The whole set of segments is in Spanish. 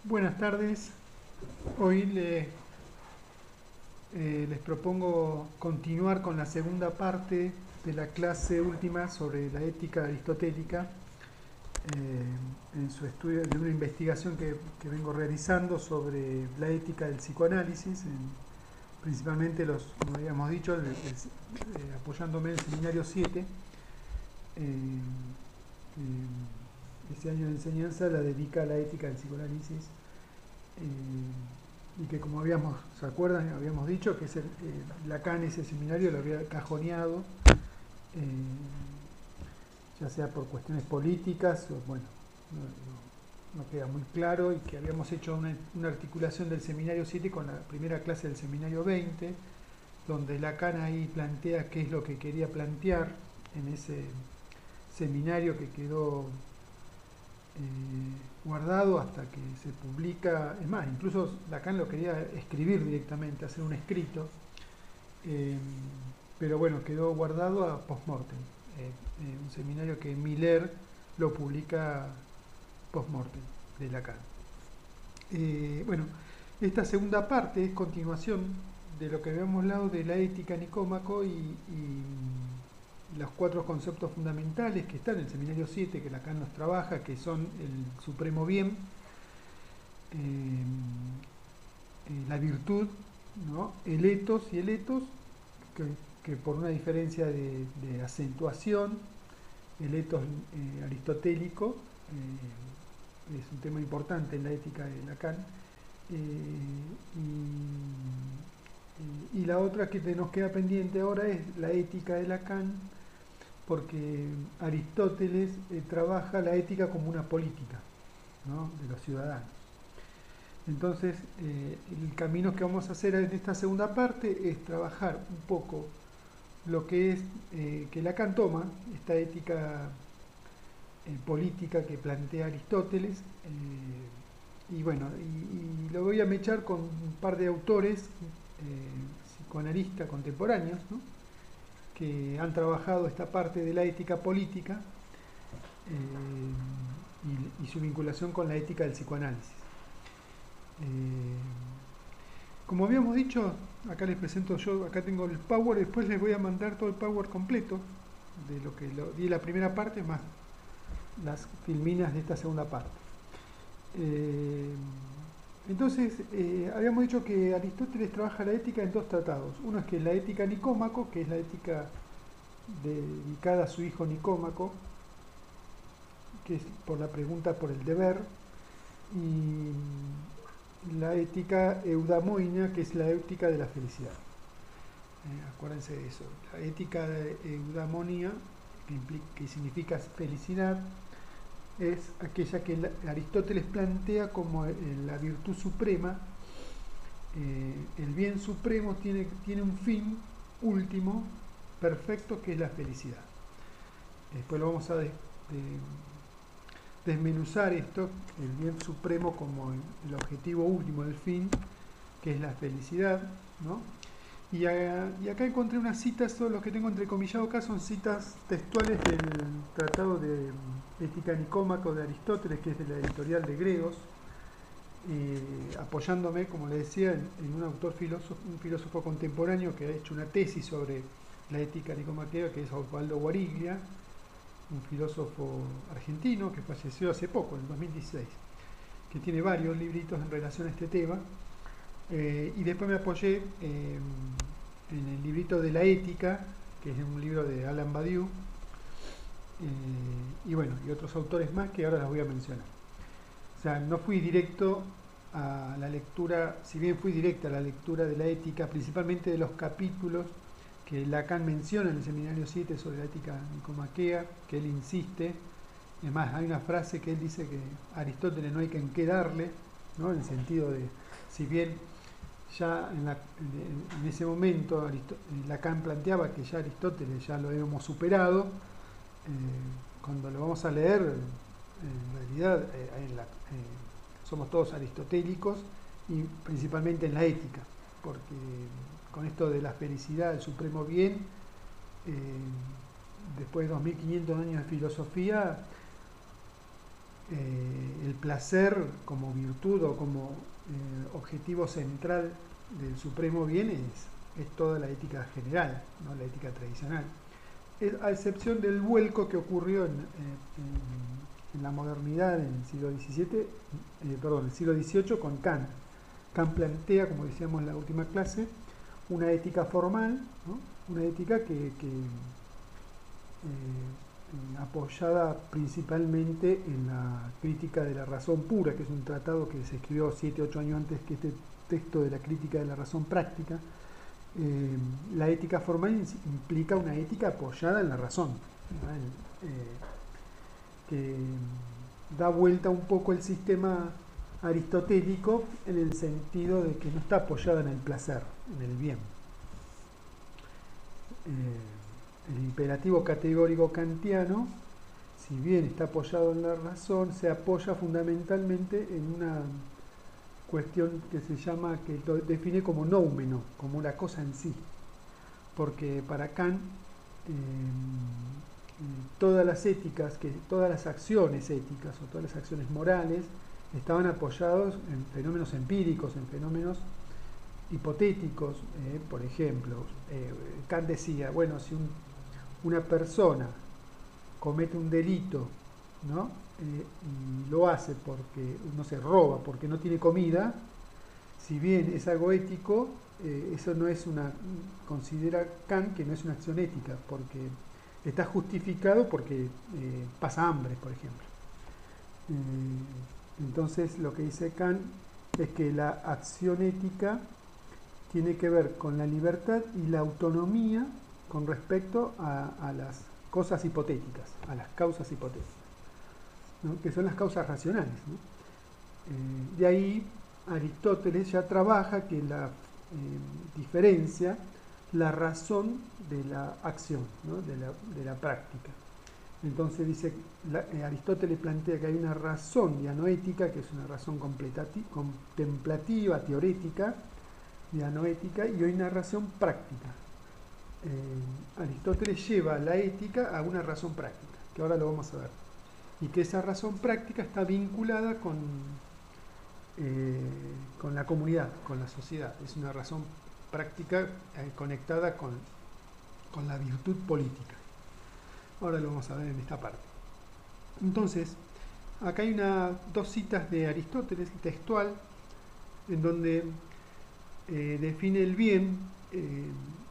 Buenas tardes. Hoy les propongo continuar con la segunda parte de la clase última sobre la ética aristotélica en su estudio de una investigación que vengo realizando sobre la ética del psicoanálisis, principalmente como habíamos dicho, apoyándome en el seminario 7. eh, ese año de enseñanza la dedica a la ética del psicoanálisis. Y que como ¿se acuerdan? Habíamos dicho que Lacan ese seminario lo había cajoneado, eh, ya sea por cuestiones políticas, o bueno, no queda muy claro, y que habíamos hecho una articulación del seminario 7 con la primera clase del seminario 20, donde Lacan ahí plantea qué es lo que quería plantear en ese seminario que quedó guardado hasta que se publica. Es más, incluso Lacan lo quería escribir directamente, hacer un escrito, eh, pero bueno, quedó guardado a post-mortem. Un seminario que Miller lo publica post-mortem de Lacan. Bueno, esta segunda parte es continuación de lo que habíamos hablado de la ética Nicómaco y los cuatro conceptos fundamentales que están en el seminario 7 que Lacan nos trabaja, que son el supremo bien, la virtud, ¿no? El ethos y el ethos, que por una diferencia de acentuación, el ethos aristotélico es un tema importante en la ética de Lacan. Y la otra que nos queda pendiente ahora es la ética de Lacan, porque Aristóteles trabaja la ética como una política, ¿no?, de los ciudadanos. Entonces, el camino que vamos a hacer en esta segunda parte es trabajar un poco lo que es que Lacan toma, esta ética política que plantea Aristóteles, y bueno, y lo voy a mechar con un par de autores psicoanalistas contemporáneos, ¿no?, que han trabajado esta parte de la ética política y su vinculación con la ética del psicoanálisis. Como habíamos dicho, acá les presento yo, acá tengo el Power, después les voy a mandar todo el Power completo de lo que di la primera parte, más las filminas de esta segunda parte. Entonces, habíamos dicho que Aristóteles trabaja la ética en dos tratados. Uno es que es la ética Nicómaco, que es la ética dedicada a su hijo Nicómaco, que es por la pregunta por el deber, y la ética eudamonia, que es la ética de la felicidad. Acuérdense de eso. La ética de eudamonia, que significa felicidad, es aquella que Aristóteles plantea como la virtud suprema. El bien supremo tiene un fin último, perfecto, que es la felicidad. Después lo vamos a desmenuzar esto, el bien supremo como el objetivo último del fin, que es la felicidad, ¿no? Y acá encontré unas citas, todos los que tengo entrecomillado acá son citas textuales del Tratado de Ética Nicómaco de Aristóteles, que es de la editorial de Gregos, apoyándome, como les decía, en un autor un filósofo contemporáneo que ha hecho una tesis sobre la ética nicomaquea, que es Osvaldo Guariglia, un filósofo argentino que falleció hace poco, en el 2016, que tiene varios libritos en relación a este tema. Y después me apoyé en el librito de la ética, que es un libro de Alain Badiou, y bueno, y otros autores más que ahora los voy a mencionar. O sea, no fui directo a la lectura, si bien fui directa a la lectura de la ética, principalmente de los capítulos que Lacan menciona en el seminario 7 sobre la ética nicomaquea, que él insiste. Es más, hay una frase que él dice que a Aristóteles no hay que darle, ¿no?, en el sentido de, si bien ya en ese momento Lacan planteaba que ya Aristóteles ya lo habíamos superado, cuando lo vamos a leer, en realidad somos todos aristotélicos, y principalmente en la ética, porque con esto de la felicidad, el supremo bien, después de 2500 años de filosofía, el placer como virtud o como objetivo central del supremo bien es toda la ética general, ¿no? La ética tradicional. A excepción del vuelco que ocurrió en la modernidad, en el siglo XVII, el siglo XVIII con Kant. Kant plantea, como decíamos en la última clase, una ética formal, ¿no? Una ética que apoyada principalmente en la crítica de la razón pura, que es un tratado que se escribió 7 u 8 años antes que este texto de la crítica de la razón práctica. La ética formal implica una ética apoyada en la razón, ¿no? Que da vuelta un poco el sistema aristotélico en el sentido de que no está apoyada en el placer, en el bien. El imperativo categórico kantiano, si bien está apoyado en la razón, se apoya fundamentalmente en una cuestión que se llama, que lo define como noumeno, como la cosa en sí. Porque para Kant, todas las éticas, todas las acciones éticas o todas las acciones morales estaban apoyados en fenómenos empíricos, en fenómenos hipotéticos. Por ejemplo, Kant decía, bueno, si una persona comete un delito, ¿no? Y lo hace porque, no se roba, porque no tiene comida, si bien es algo ético, eso no es considera Kant que no es una acción ética, porque está justificado porque pasa hambre, por ejemplo. Entonces lo que dice Kant es que la acción ética tiene que ver con la libertad y la autonomía con respecto a las cosas hipotéticas, a las causas hipotéticas, ¿no? Que son las causas racionales, ¿no? De ahí Aristóteles ya trabaja que la diferencia la razón de la acción, ¿no? de la práctica. Entonces dice, Aristóteles plantea que hay una razón dianoética, que es una razón contemplativa, teorética, dianoética, y hay una razón práctica. Aristóteles lleva la ética a una razón práctica, que ahora lo vamos a ver, y que esa razón práctica está vinculada con la comunidad, con la sociedad. Es una razón práctica conectada con la virtud política. Ahora lo vamos a ver en esta parte. Entonces, acá hay dos citas de Aristóteles textual, en donde define el bien.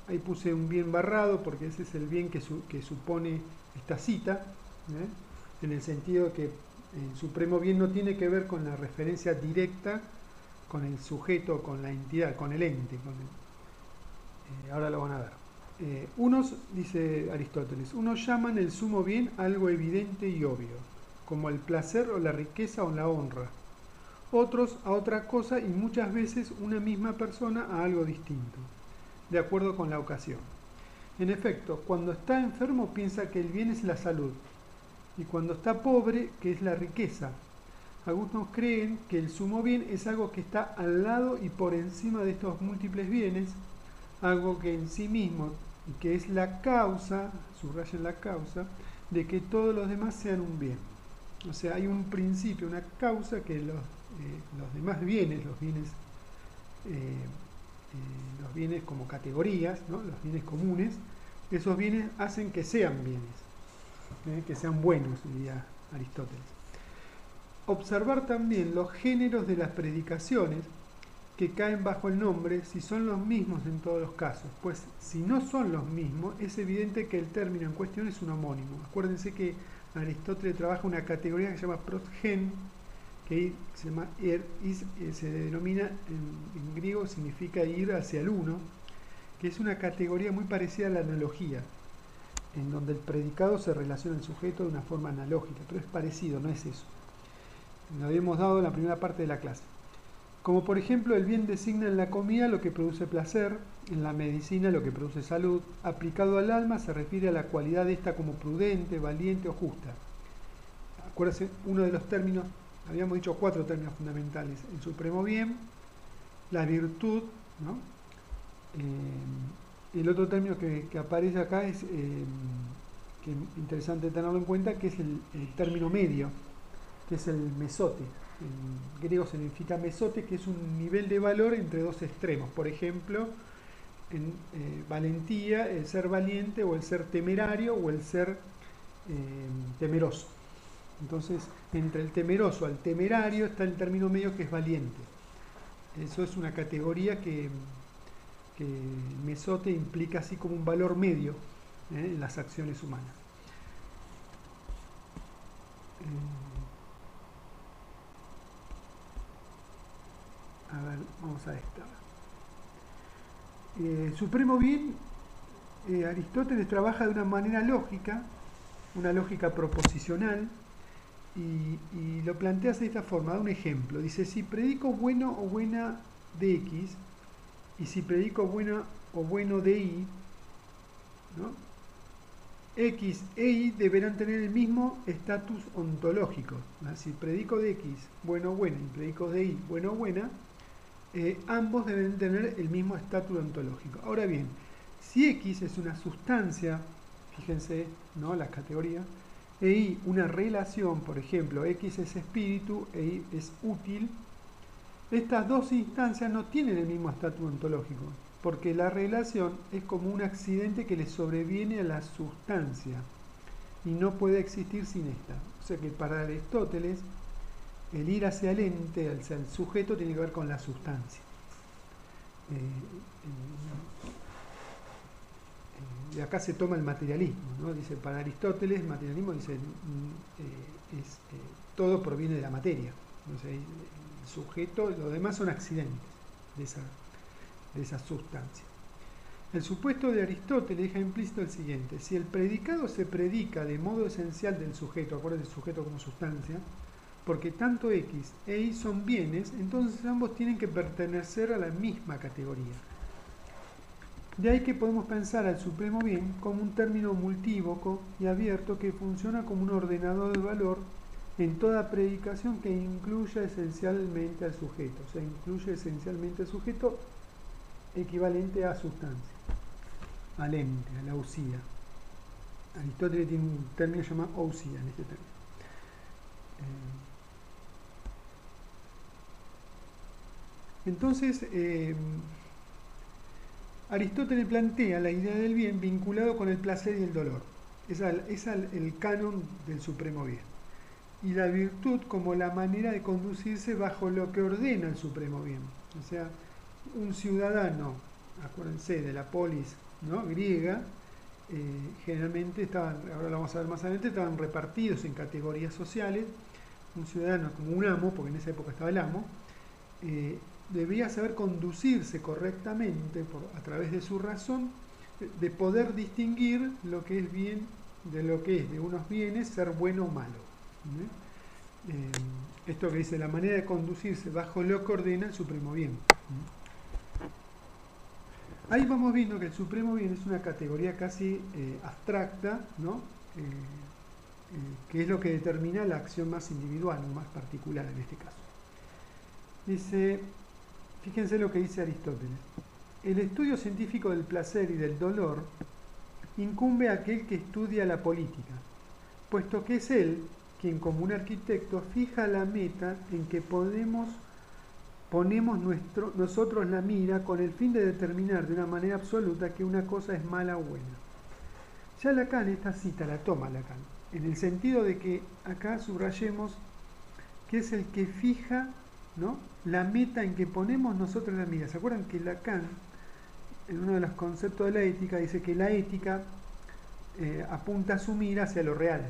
Ahí puse un bien barrado porque ese es el bien que supone esta cita, en el sentido que el supremo bien no tiene que ver con la referencia directa con el sujeto, con la entidad, con el ente. Ahora lo van a ver. Unos, dice Aristóteles, unos llaman el sumo bien algo evidente y obvio, como el placer o la riqueza o la honra. Otros a otra cosa y muchas veces una misma persona a algo distinto, de acuerdo con la ocasión. En efecto, cuando está enfermo piensa que el bien es la salud, y cuando está pobre, que es la riqueza. Algunos creen que el sumo bien es algo que está al lado y por encima de estos múltiples bienes, algo que en sí mismo, y que es la causa, subrayen la causa, de que todos los demás sean un bien. O sea, hay un principio, una causa que los demás bienes, los bienes como categorías, ¿no? Los bienes comunes, esos bienes hacen que sean bienes, que sean buenos, diría Aristóteles. Observar también los géneros de las predicaciones que caen bajo el nombre si son los mismos en todos los casos, pues si no son los mismos es evidente que el término en cuestión es un homónimo. Acuérdense que Aristóteles trabaja una categoría que se llama protgen, que se llama se denomina en griego, significa ir hacia el uno, que es una categoría muy parecida a la analogía, en donde el predicado se relaciona al sujeto de una forma analógica, pero es parecido, no es eso. Lo habíamos dado en la primera parte de la clase. Como por ejemplo el bien designa en la comida lo que produce placer, en la medicina lo que produce salud, aplicado al alma se refiere a la cualidad de esta como prudente, valiente o justa. Acuérdense, uno de los términos, habíamos dicho 4 términos fundamentales, el supremo bien, la virtud, ¿no? El otro término que aparece acá que es interesante tenerlo en cuenta, que es el término medio, que es el mesote. En griego significa mesote, que es un nivel de valor entre dos extremos. Por ejemplo, en valentía, el ser valiente o el ser temerario o el ser temeroso. Entonces, entre el temeroso al temerario está el término medio que es valiente. Eso es una categoría que mesote implica así como un valor medio en las acciones humanas. A ver, vamos a esta. Supremo bien, Aristóteles trabaja de una manera lógica, una lógica proposicional, y lo plantea de esta forma, da un ejemplo. Dice, si predico bueno o buena de X, y si predico buena o bueno de Y, ¿no? X e Y deberán tener el mismo estatus ontológico, ¿no? Si predico de X, bueno o buena, y predico de Y, bueno o buena, ambos deben tener el mismo estatus ontológico. Ahora bien, si X es una sustancia, fíjense, ¿no? Las categorías, e Y una relación, por ejemplo, X es espíritu e Y es útil, estas dos instancias no tienen el mismo estatus ontológico, porque la relación es como un accidente que le sobreviene a la sustancia y no puede existir sin esta. O sea que para Aristóteles el ir hacia el ente, hacia el sujeto, tiene que ver con la sustancia. Y acá se toma el materialismo, ¿no? Dice, para Aristóteles, el materialismo dice, todo proviene de la materia. Entonces, el sujeto, lo demás son accidentes de esa sustancia. El supuesto de Aristóteles deja implícito el siguiente: si el predicado se predica de modo esencial del sujeto, acuérdense del sujeto como sustancia, porque tanto X e Y son bienes, entonces ambos tienen que pertenecer a la misma categoría. De ahí que podemos pensar al supremo bien como un término multívoco y abierto que funciona como un ordenador de valor en toda predicación que incluya esencialmente al sujeto. O sea, incluye esencialmente al sujeto equivalente a sustancia, al ente, a la usía. Aristóteles tiene un término llamado usía en este término. Entonces, Aristóteles plantea la idea del bien vinculado con el placer y el dolor. Es el canon del supremo bien. Y la virtud como la manera de conducirse bajo lo que ordena el supremo bien. O sea, un ciudadano, acuérdense, de la polis, ¿no?, griega, generalmente estaban, ahora lo vamos a ver más adelante, estaban repartidos en categorías sociales. Un ciudadano como un amo, porque en esa época estaba el amo, debía saber conducirse correctamente a través de su razón, de poder distinguir lo que es bien de lo que es de unos bienes ser bueno o malo. Esto que dice, la manera de conducirse bajo lo que ordena el supremo bien. Ahí vamos viendo que el supremo bien es una categoría casi abstracta, ¿no? Que es lo que determina la acción más individual, más particular en este caso. Dice, fíjense lo que dice Aristóteles: el estudio científico del placer y del dolor incumbe a aquel que estudia la política, puesto que es él quien, como un arquitecto, fija la meta en que ponemos nosotros la mira con el fin de determinar de una manera absoluta que una cosa es mala o buena. Ya Lacan, esta cita la toma Lacan, en el sentido de que acá subrayemos que es el que fija, ¿no?, la meta en que ponemos nosotros la mira. ¿Se acuerdan que Lacan, en uno de los conceptos de la ética, dice que la ética apunta su mira hacia lo real,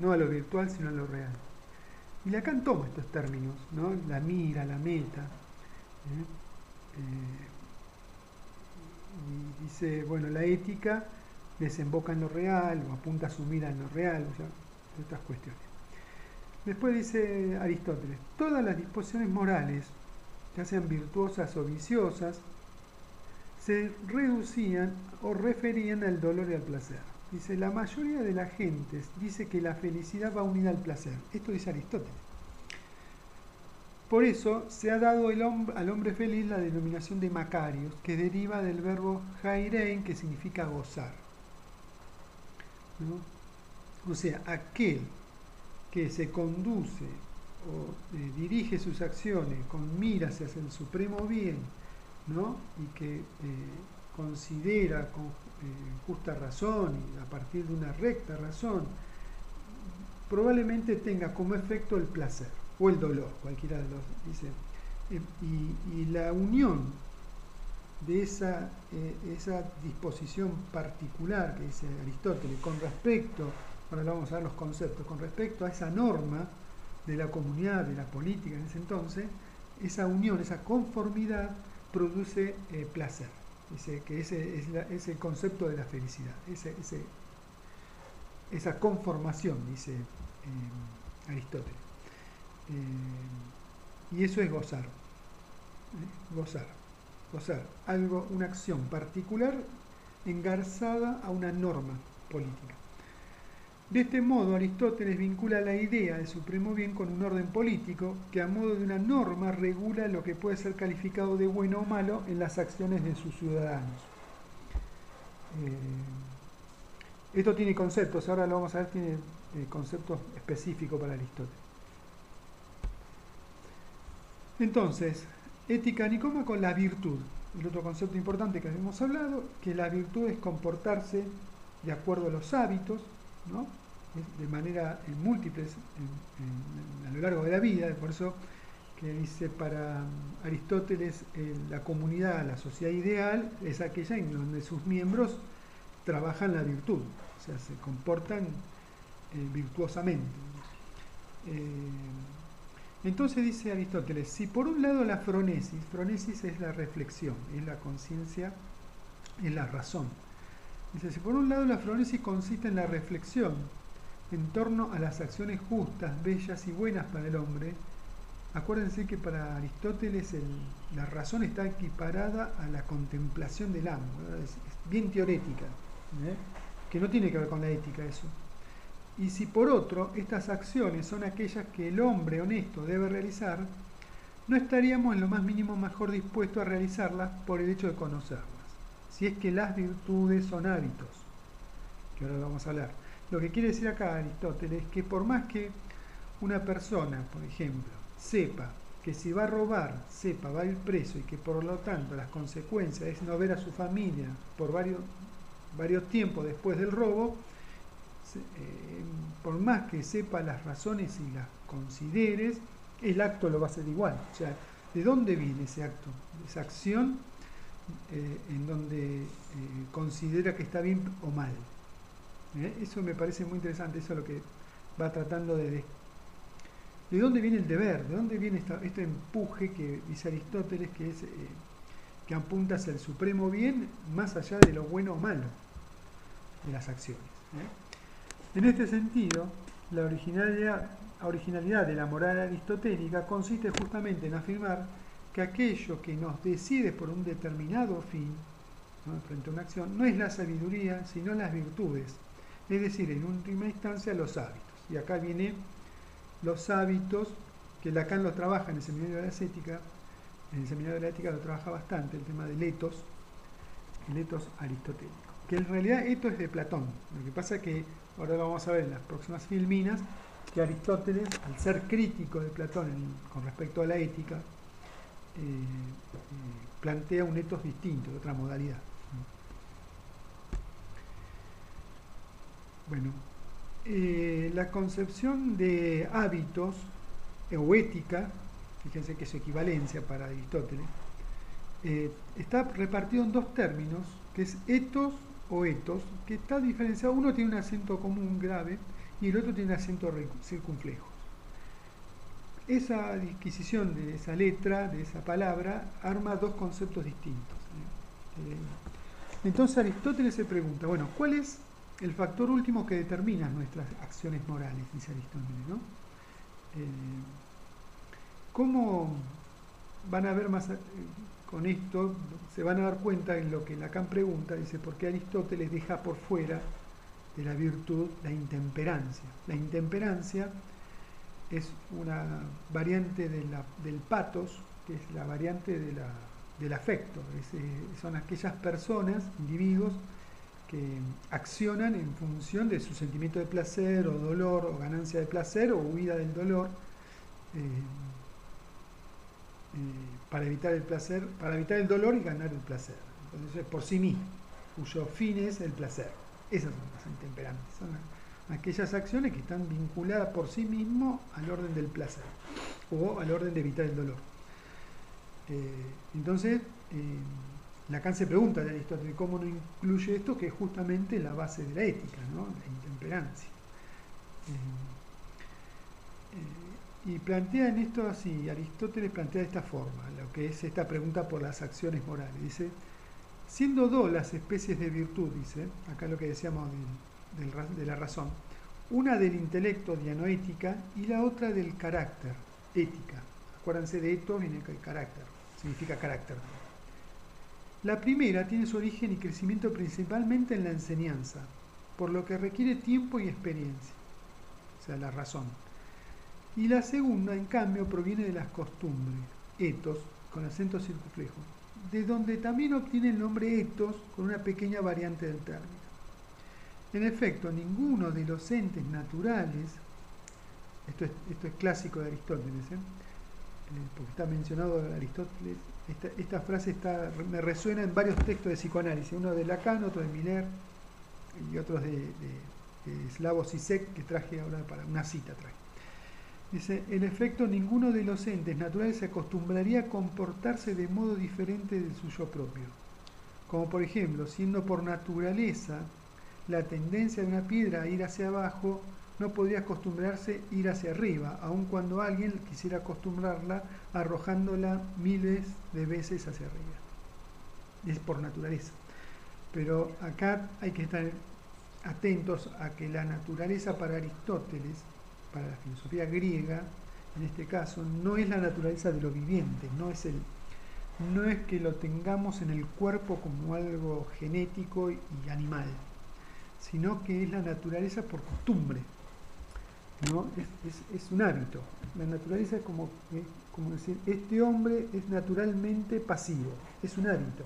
no a lo virtual, sino a lo real? Y Lacan toma estos términos, ¿no?, la mira, la meta, y dice, bueno, la ética desemboca en lo real, o apunta su mira en lo real, o sea, estas cuestiones. Después dice Aristóteles, todas las disposiciones morales, ya sean virtuosas o viciosas, se reducían o referían al dolor y al placer. Dice, la mayoría de la gente dice que la felicidad va unida al placer. Esto dice Aristóteles. Por eso se ha dado al hombre feliz la denominación de Macarios, que deriva del verbo jairein, que significa gozar, ¿no? O sea, aquel que se conduce o dirige sus acciones con miras hacia el supremo bien, ¿no? Y que considera con justa razón y a partir de una recta razón, probablemente tenga como efecto el placer o el dolor, cualquiera de los, dice. Y la unión de esa disposición particular que dice Aristóteles con respecto, ahora vamos a ver los conceptos, con respecto a esa norma de la comunidad, de la política en ese entonces, esa unión, esa conformidad produce placer. Dice que ese es el concepto de la felicidad, esa conformación, dice Aristóteles. Y eso es gozar. Gozar, algo, una acción particular engarzada a una norma política. De este modo, Aristóteles vincula la idea de supremo bien con un orden político que a modo de una norma regula lo que puede ser calificado de bueno o malo en las acciones de sus ciudadanos. Esto tiene conceptos, ahora lo vamos a ver, tiene conceptos específicos para Aristóteles. Entonces, ética nicoma con la virtud. El otro concepto importante que hemos hablado, que la virtud es comportarse de acuerdo a los hábitos, ¿no? De manera en múltiples a lo largo de la vida, por eso que dice para Aristóteles la comunidad, la sociedad ideal es aquella en donde sus miembros trabajan la virtud, o sea, se comportan virtuosamente. Entonces dice Aristóteles, si por un lado la fronesis es la reflexión, es la conciencia, es la razón. Dice, si por un lado la fronesis consiste en la reflexión en torno a las acciones justas, bellas y buenas para el hombre, acuérdense que para Aristóteles la razón está equiparada a la contemplación del amo, es bien teorética, que no tiene que ver con la ética eso. Y si por otro estas acciones son aquellas que el hombre honesto debe realizar, no estaríamos en lo más mínimo mejor dispuestos a realizarlas por el hecho de conocerlas. Si es que las virtudes son hábitos, que ahora lo vamos a hablar. Lo que quiere decir acá Aristóteles es que por más que una persona, por ejemplo, sepa que si va a robar, va a ir preso y que por lo tanto las consecuencias es no ver a su familia por varios tiempos después del robo, por más que sepa las razones y las consideres, el acto lo va a hacer igual. O sea, ¿de dónde viene ese acto? Esa acción en donde considera que está bien o mal. Eso me parece muy interesante, eso es lo que va tratando ¿de dónde viene el deber? ¿De dónde viene este empuje que dice Aristóteles que apunta hacia el supremo bien más allá de lo bueno o malo de las acciones? En este sentido, la originalidad de la moral aristotélica consiste justamente en afirmar que aquello que nos decide por un determinado fin, ¿no?, frente a una acción, no es la sabiduría, sino las virtudes, es decir, en última instancia los hábitos. Y acá vienen los hábitos, que Lacan los trabaja en el Seminario de la Ética, en el Seminario de la Ética lo trabaja bastante, el tema del etos, el etos aristotélico. Que en realidad esto es de Platón. Lo que pasa es que, ahora lo vamos a ver en las próximas filminas, que Aristóteles, al ser crítico de Platón con respecto a la ética, plantea un etos distinto, de otra modalidad. Bueno, la concepción de hábitos o ética, fíjense que es equivalencia para Aristóteles, está repartido en dos términos, que es etos o etos, que está diferenciado. Uno tiene un acento común grave y el otro tiene un acento circunflejo. Esa disquisición de esa letra, de esa palabra, arma dos conceptos distintos. Entonces Aristóteles se pregunta, bueno, ¿cuál es el factor último que determina nuestras acciones morales? Dice Aristóteles, ¿no? ¿Cómo van a ver más con esto? Se van a dar cuenta en lo que Lacan pregunta, dice, ¿por qué Aristóteles deja por fuera de la virtud la intemperancia? La intemperancia es una variante del pathos, que es la variante del afecto. Son aquellas personas, individuos, que accionan en función de su sentimiento de placer o dolor o ganancia de placer o huida del dolor, para evitar el placer, para evitar el dolor y ganar el placer. Entonces, por sí mismo, cuyo fin es el placer. Esas son las intemperantes, son aquellas acciones que están vinculadas por sí mismo al orden del placer o al orden de evitar el dolor. Entonces, Lacan se pregunta de Aristóteles cómo no incluye esto, que es justamente la base de la ética, ¿no? La intemperancia. Y plantea en esto así, Aristóteles plantea de esta forma, lo que es esta pregunta por las acciones morales. Dice, siendo dos las especies de virtud, dice, acá lo que decíamos de la razón, una del intelecto, dianoética, y la otra del carácter, ética. Acuérdense de esto, viene el carácter, significa carácter. La primera tiene su origen y crecimiento principalmente en la enseñanza, por lo que requiere tiempo y experiencia, o sea, la razón. Y la segunda, en cambio, proviene de las costumbres, ethos, con acento circunflejo, de donde también obtiene el nombre ethos con una pequeña variante del término. En efecto, ninguno de los entes naturales, esto es clásico de Aristóteles, porque está mencionado Aristóteles, esta frase me resuena en varios textos de psicoanálisis, uno de Lacan, otro de Miller y otros de Slavoj Žižek, que traje ahora para una cita. Dice, en efecto, ninguno de los entes naturales se acostumbraría a comportarse de modo diferente del suyo propio. Como por ejemplo, siendo por naturaleza la tendencia de una piedra a ir hacia abajo, no podría acostumbrarse a ir hacia arriba, aun cuando alguien quisiera acostumbrarla arrojándola miles de veces hacia arriba. Es por naturaleza. Pero acá hay que estar atentos a que la naturaleza para Aristóteles, para la filosofía griega, en este caso, no es la naturaleza de lo viviente, no es que lo tengamos en el cuerpo como algo genético y animal, sino que es la naturaleza por costumbre, ¿no? Es un hábito. La naturaleza es como decir, este hombre es naturalmente pasivo, es un hábito.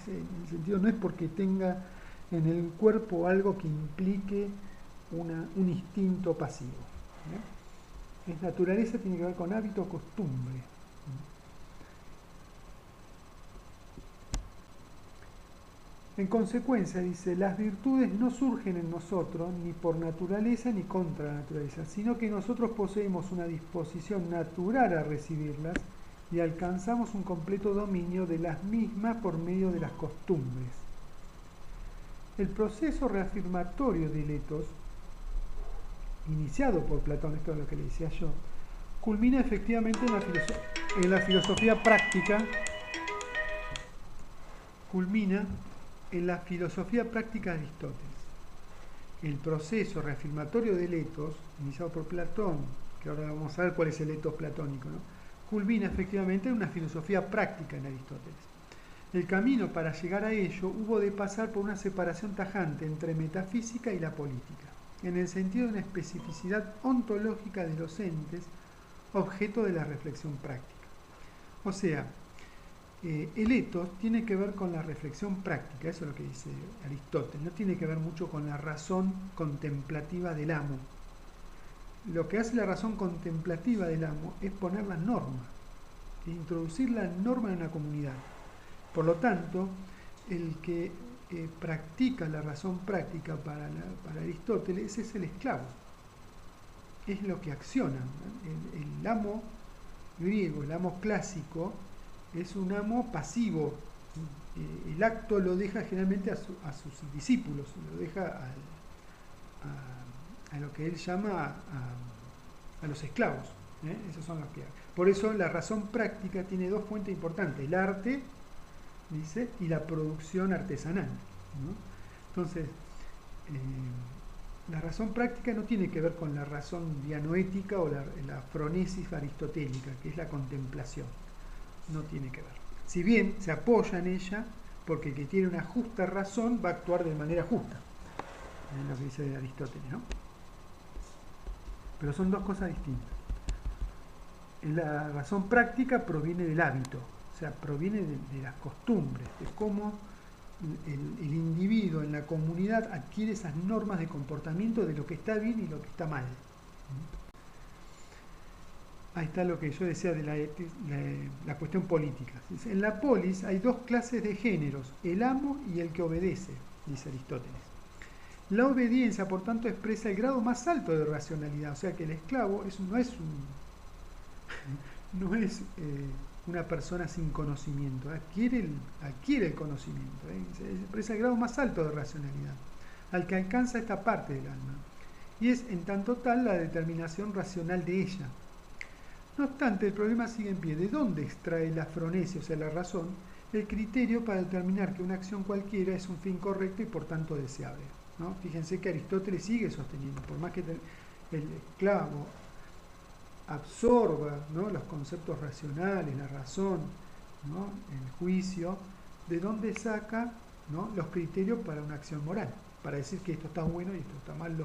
En el sentido, no es porque tenga en el cuerpo algo que implique un instinto pasivo. Es naturaleza, tiene que ver con hábito, costumbre. En consecuencia, dice, las virtudes no surgen en nosotros ni por naturaleza ni contra la naturaleza, sino que nosotros poseemos una disposición natural a recibirlas y alcanzamos un completo dominio de las mismas por medio de las costumbres. El proceso reafirmatorio del ethos, iniciado por Platón, esto es lo que le decía yo, culmina efectivamente en la filosofía práctica, de Aristóteles. El proceso reafirmatorio del ethos, iniciado por Platón, que ahora vamos a ver cuál es el ethos platónico, ¿no? Culmina efectivamente en una filosofía práctica en Aristóteles. El camino para llegar a ello hubo de pasar por una separación tajante entre metafísica y la política, en el sentido de una especificidad ontológica de los entes, objeto de la reflexión práctica. O sea, el ethos tiene que ver con la reflexión práctica, eso es lo que dice Aristóteles, no tiene que ver mucho con la razón contemplativa del amo. Lo que hace la razón contemplativa del amo es poner las normas, introducir la norma en una comunidad. Por lo tanto, el que practica la razón práctica para Aristóteles es el esclavo, es lo que acciona. El amo griego, el amo clásico, es un amo pasivo. El acto lo deja generalmente a sus discípulos, lo deja a lo que él llama a los esclavos. Esos son los que hacen. Por eso la razón práctica tiene dos fuentes importantes, el arte, dice, y la producción artesanal, ¿no? Entonces, la razón práctica no tiene que ver con la razón dianoética o la fronesis aristotélica, que es la contemplación. No tiene que ver. Si bien se apoya en ella, porque el que tiene una justa razón va a actuar de manera justa. Es lo que dice Aristóteles, ¿no? Pero son dos cosas distintas. La razón práctica proviene del hábito, o sea, proviene de las costumbres, de cómo el individuo en la comunidad adquiere esas normas de comportamiento de lo que está bien y lo que está mal. Ahí está lo que yo decía de la cuestión política. En la polis hay dos clases de géneros, el amo y el que obedece, dice Aristóteles. La obediencia, por tanto, expresa el grado más alto de racionalidad, o sea que el esclavo no es una persona sin conocimiento, adquiere el conocimiento, expresa el grado más alto de racionalidad, al que alcanza esta parte del alma, y es en tanto tal la determinación racional de ella. No obstante, el problema sigue en pie. ¿De dónde extrae la fronesia, o sea, la razón, el criterio para determinar que una acción cualquiera es un fin correcto y por tanto deseable? ¿No? Fíjense que Aristóteles sigue sosteniendo, por más que el esclavo absorba, ¿no?, los conceptos racionales, la razón, ¿no?, el juicio, ¿de dónde saca, ¿no?, los criterios para una acción moral? Para decir que esto está bueno y esto está mal,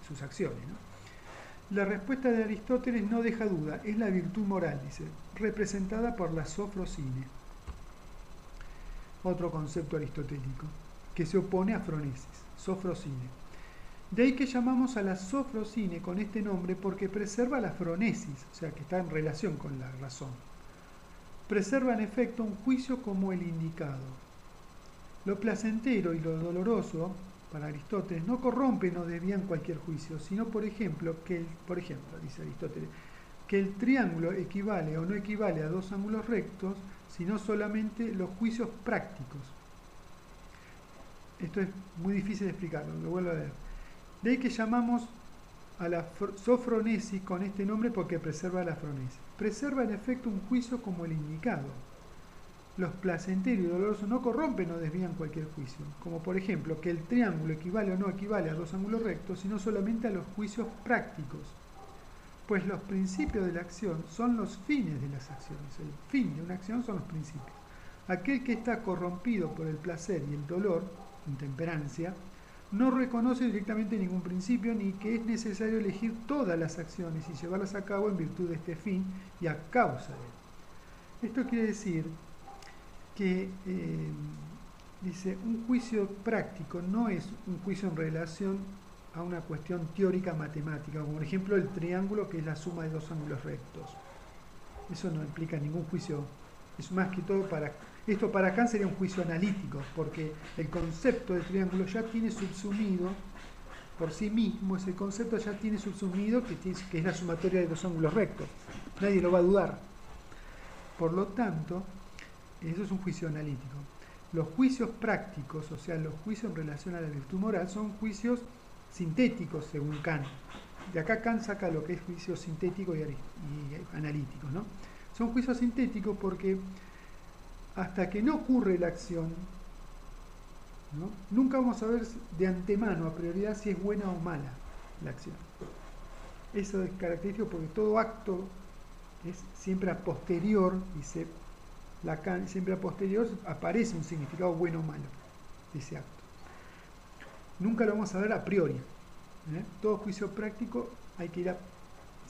sus acciones, ¿no? La respuesta de Aristóteles no deja duda, es la virtud moral, dice, representada por la sofrosine, otro concepto aristotélico, que se opone a fronesis, sofrosine. De ahí que llamamos a la sofrosine con este nombre porque preserva la fronesis, o sea que está en relación con la razón. Preserva en efecto un juicio como el indicado. Lo placentero y lo doloroso, para Aristóteles, no corrompen o desvían cualquier juicio, sino, por ejemplo, dice Aristóteles, que el triángulo equivale o no equivale a dos ángulos rectos, sino solamente los juicios prácticos. Esto es muy difícil de explicarlo, lo vuelvo a leer. De ahí que llamamos a la sofronesis con este nombre porque preserva la fronesis. Preserva en efecto un juicio como el indicado. Los placenteros y dolorosos no corrompen o desvían cualquier juicio, como por ejemplo que el triángulo equivale o no equivale a dos ángulos rectos, sino solamente a los juicios prácticos, pues los principios de la acción son los fines de las acciones. El fin de una acción son los principios. Aquel que está corrompido por el placer y el dolor, intemperancia, no reconoce directamente ningún principio ni que es necesario elegir todas las acciones y llevarlas a cabo en virtud de este fin y a causa de él. Esto quiere decir que, dice, un juicio práctico no es un juicio en relación a una cuestión teórica matemática, como por ejemplo el triángulo, que es la suma de dos ángulos rectos. Eso no implica ningún juicio, es más que todo esto para Kant sería un juicio analítico, porque el concepto de triángulo ya tiene subsumido, por sí mismo, ese concepto ya tiene subsumido que es la sumatoria de dos ángulos rectos. Nadie lo va a dudar. Por lo tanto, eso es un juicio analítico. Los juicios prácticos, o sea, los juicios en relación a la virtud moral, son juicios sintéticos, según Kant. De acá Kant saca lo que es juicio sintético y analítico, ¿no? Son juicios sintéticos porque hasta que no ocurre la acción, ¿no?, nunca vamos a ver de antemano, a prioridad, si es buena o mala la acción. Eso es característico porque todo acto es siempre a posterior, dice Lacan, siempre a posterior aparece un significado bueno o malo de ese acto. Nunca lo vamos a ver a priori. Todo juicio práctico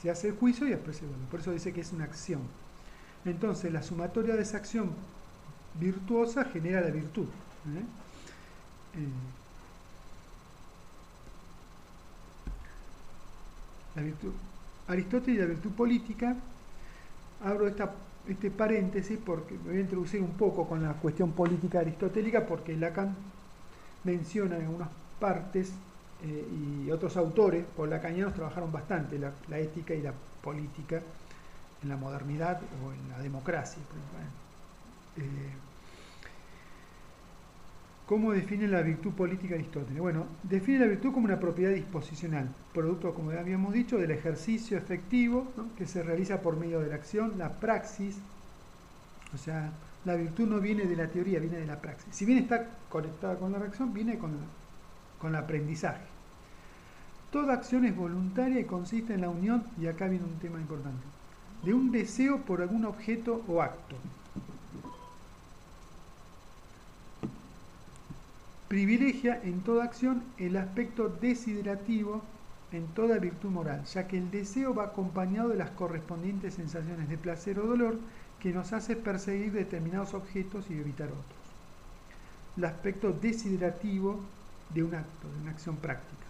se hace el juicio y después se vuelve. Por eso dice que es una acción. Entonces la sumatoria de esa acción virtuosa genera la virtud. La virtud. Aristóteles y la virtud política. Abro este paréntesis porque me voy a introducir un poco con la cuestión política aristotélica, porque Lacan menciona en unas partes y otros autores, por lacanianos, trabajaron bastante la ética y la política en la modernidad o en la democracia. ¿Cómo define la virtud política Aristóteles? Bueno, define la virtud como una propiedad disposicional, producto, como habíamos dicho, del ejercicio efectivo, ¿no?, que se realiza por medio de la acción, la praxis. O sea, la virtud no viene de la teoría, viene de la praxis. Si bien está conectada con la reacción, viene con el aprendizaje. Toda acción es voluntaria y consiste en la unión, y acá viene un tema importante, de un deseo por algún objeto o acto. Privilegia en toda acción el aspecto desiderativo en toda virtud moral, ya que el deseo va acompañado de las correspondientes sensaciones de placer o dolor que nos hace perseguir determinados objetos y evitar otros. el aspecto desiderativo de un acto, de una acción práctica.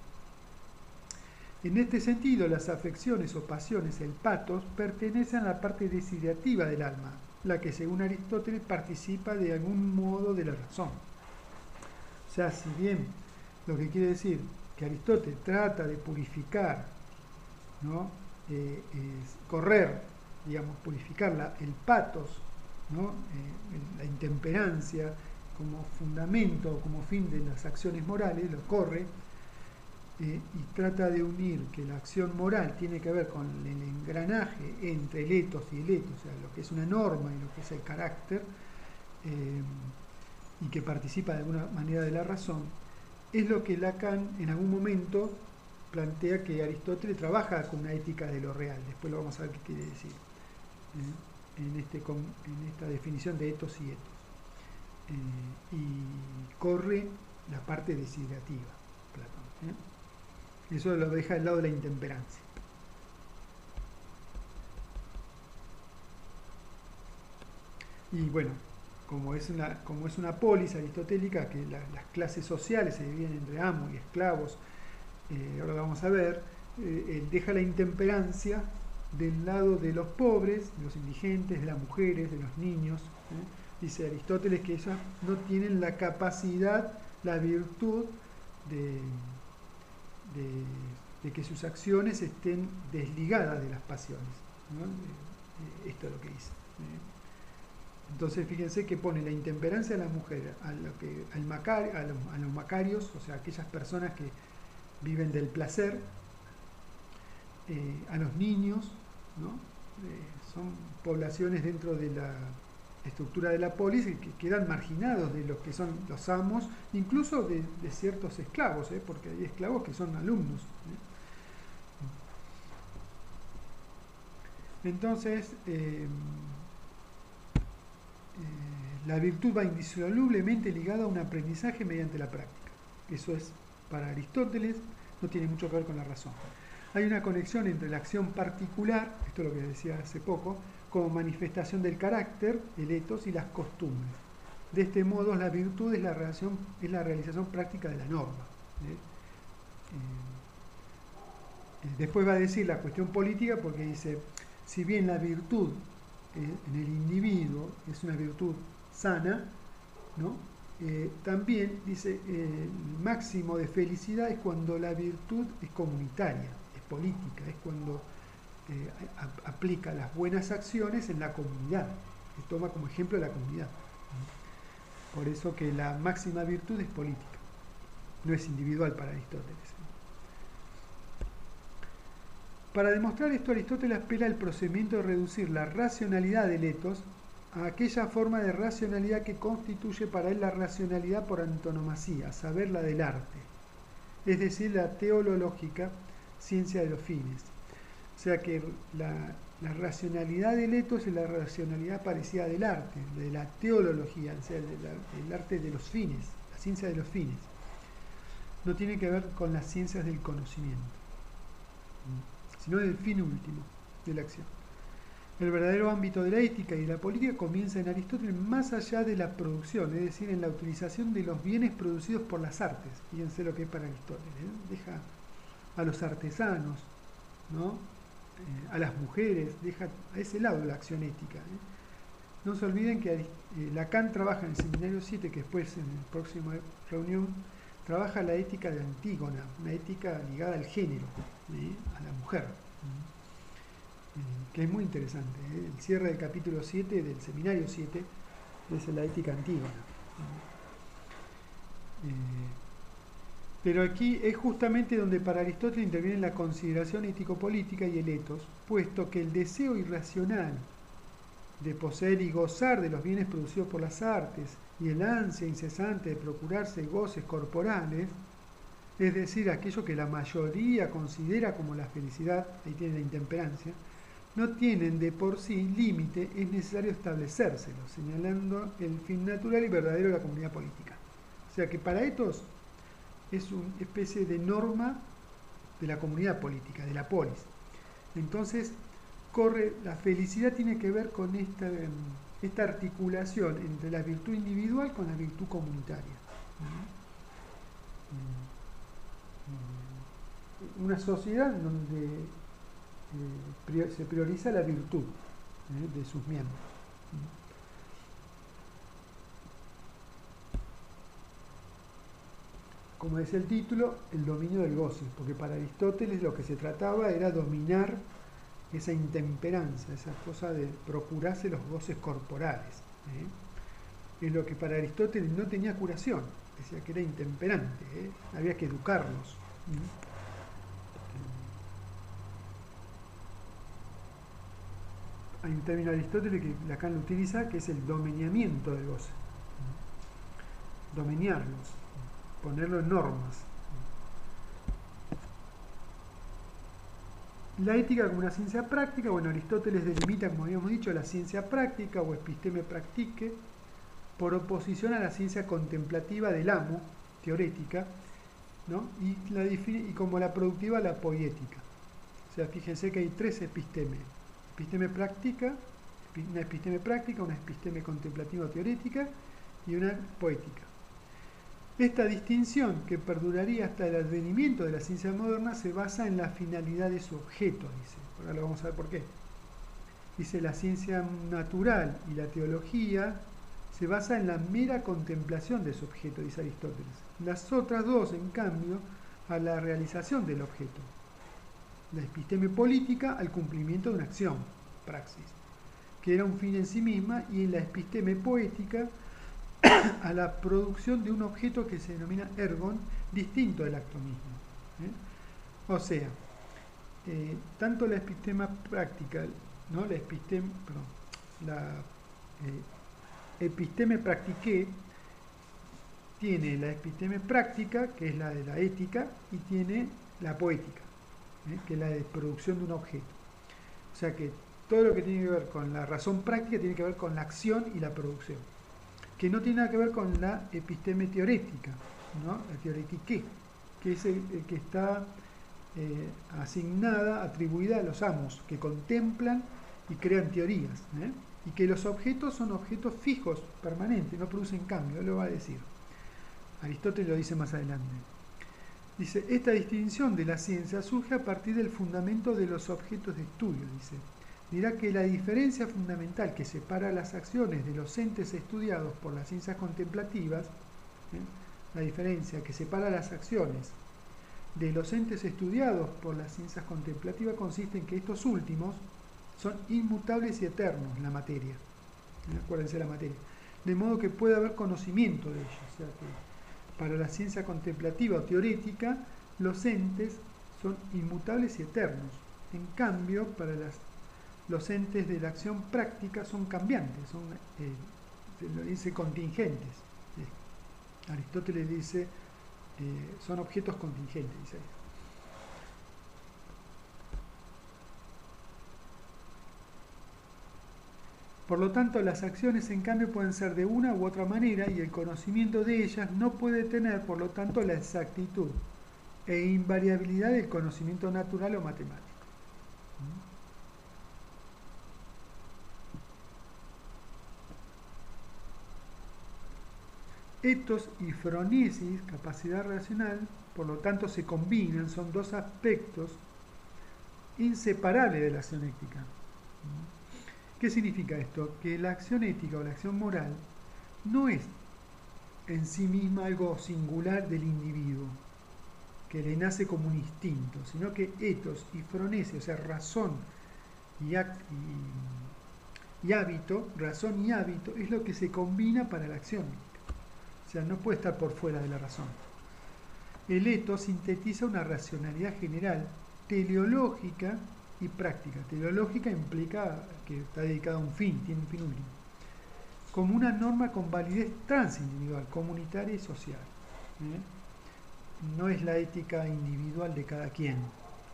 En este sentido, las afecciones o pasiones, el patos, pertenecen a la parte desiderativa del alma, la que según Aristóteles participa de algún modo de la razón. O sea, si bien lo que quiere decir que Aristóteles trata de purificar, ¿no? Correr, digamos, purificar el patos, ¿no? La intemperancia como fundamento, como fin de las acciones morales, lo corre, y trata de unir que la acción moral tiene que ver con el engranaje entre el etos y el etos, o sea, lo que es una norma y lo que es el carácter, y que participa de alguna manera de la razón, es lo que Lacan en algún momento plantea que Aristóteles trabaja con una ética de lo real. Después lo vamos a ver qué quiere decir en esta definición de etos y etos. Y corre la parte desiderativa, Platón. Eso lo deja al lado de la intemperancia. Y bueno, como es una polis aristotélica, que las clases sociales se dividen entre amos y esclavos, ahora lo vamos a ver, él deja la intemperancia del lado de los pobres, de los indigentes, de las mujeres, de los niños. Dice Aristóteles que ellos no tienen la capacidad, la virtud de que sus acciones estén desligadas de las pasiones, ¿no? Esto es lo que dice. Entonces fíjense que pone la intemperancia a las mujeres, a los macarios, o sea, aquellas personas que viven del placer, a los niños, ¿no? Son poblaciones dentro de la estructura de la polis que quedan marginados de los que son los amos, incluso de ciertos esclavos, porque hay esclavos que son alumnos. Entonces, la virtud va indisolublemente ligada a un aprendizaje mediante la práctica. Eso es, para Aristóteles, no tiene mucho que ver con la razón. Hay una conexión entre la acción particular, esto es lo que decía hace poco, como manifestación del carácter, el etos, y las costumbres. De este modo, la virtud es la realización práctica de la norma. Después va a decir la cuestión política, porque dice, si bien la virtud en el individuo es una virtud sana, ¿no? También dice, el máximo de felicidad es cuando la virtud es comunitaria, es política, es cuando aplica las buenas acciones en la comunidad, que toma como ejemplo la comunidad. Por eso que la máxima virtud es política, no es individual para Aristóteles. Para demostrar esto, Aristóteles apela al procedimiento de reducir la racionalidad del etos a aquella forma de racionalidad que constituye para él la racionalidad por antonomasia, a saber, la del arte, es decir, la teológica, ciencia de los fines. O sea que la racionalidad del etos es la racionalidad parecida del arte, de la teología, o sea, el arte de los fines, la ciencia de los fines. No tiene que ver con las ciencias del conocimiento, sino del fin último de la acción. El verdadero ámbito de la ética y de la política comienza en Aristóteles más allá de la producción, es decir, en la utilización de los bienes producidos por las artes. Fíjense lo que es para Aristóteles, deja a los artesanos, ¿no? A las mujeres, deja a ese lado la acción ética. No se olviden que Lacan trabaja en el Seminario 7, que después en la próxima reunión trabaja la ética de Antígona, una ética ligada al género, a la mujer, que es muy interesante. El cierre del capítulo 7 del Seminario 7 es la ética Antígona. Pero aquí es justamente donde para Aristóteles interviene la consideración ético-política y el etos, puesto que el deseo irracional de poseer y gozar de los bienes producidos por las artes y el ansia incesante de procurarse goces corporales, es decir, aquello que la mayoría considera como la felicidad, ahí tiene la intemperancia, no tienen de por sí límite, es necesario establecérselo, señalando el fin natural y verdadero de la comunidad política. O sea que para estos es una especie de norma de la comunidad política, de la polis. Entonces, la felicidad tiene que ver con esta articulación entre la virtud individual con la virtud comunitaria. Una sociedad donde se prioriza la virtud de sus miembros. Como decía el título, el dominio del goce, porque para Aristóteles lo que se trataba era dominar esa intemperancia, esa cosa de procurarse los goces corporales. Es lo que para Aristóteles no tenía curación, decía que era intemperante, había que educarlos. Hay un término de Aristóteles que Lacan lo utiliza, que es el domeniamiento del goce. Domeniarlos, ponerlo en normas. La ética como una ciencia práctica, bueno, Aristóteles delimita, como habíamos dicho, la ciencia práctica o episteme practique, por oposición a la ciencia contemplativa del amo, teorética, ¿no? Y la define, y como la productiva, la poética. O sea, fíjense que hay tres epistemes. Episteme práctica, una episteme práctica, una episteme contemplativa teorética y una poética. Esta distinción, que perduraría hasta el advenimiento de la ciencia moderna, se basa en la finalidad de su objeto, dice. Ahora lo vamos a ver por qué. Dice, la ciencia natural y la teología se basa en la mera contemplación de su objeto, dice Aristóteles. Las otras dos, en cambio, a la realización del objeto. La episteme política al cumplimiento de una acción, praxis, que era un fin en sí misma, y en la episteme poética a la producción de un objeto que se denomina ergon, distinto del acto mismo. O sea, tanto la epistema práctica, ¿no? la episteme practiqué tiene la episteme práctica, que es la de la ética, y tiene la poética, que es la de producción de un objeto. O sea que todo lo que tiene que ver con la razón práctica tiene que ver con la acción y la producción, que no tiene nada que ver con la episteme teorética, ¿no? La teoretiqué, que es el que está asignada, atribuida a los amos, que contemplan y crean teorías, y que los objetos son objetos fijos, permanentes, no producen cambio, lo va a decir. Aristóteles lo dice más adelante. Dice, esta distinción de la ciencia surge a partir del fundamento de los objetos de estudio, dice. Dirá que la diferencia fundamental que separa las acciones de los entes estudiados por las ciencias contemplativas, la diferencia que separa las acciones de los entes estudiados por las ciencias contemplativas consiste en que estos últimos son inmutables y eternos, la materia. Acuérdense de la materia. De modo que puede haber conocimiento de ellos. O sea que para la ciencia contemplativa o teorética, los entes son inmutables y eternos. En cambio, para los entes de la acción práctica son cambiantes, son, se lo dice, contingentes. Aristóteles dice, son objetos contingentes, dice ahí. Por lo tanto, las acciones en cambio pueden ser de una u otra manera y el conocimiento de ellas no puede tener, por lo tanto, la exactitud e invariabilidad del conocimiento natural o matemático. Etos y fronesis, capacidad racional, por lo tanto se combinan, son dos aspectos inseparables de la acción ética. ¿Qué significa esto? Que la acción ética o la acción moral no es en sí misma algo singular del individuo, que le nace como un instinto, sino que etos y fronesis, o sea, razón y hábito, razón y hábito, es lo que se combina para la acción. O sea, no puede estar por fuera de la razón. El etos sintetiza una racionalidad general, teleológica y práctica. Teleológica implica que está dedicada a un fin, tiene un fin último. Como una norma con validez transindividual, comunitaria y social. No es la ética individual de cada quien.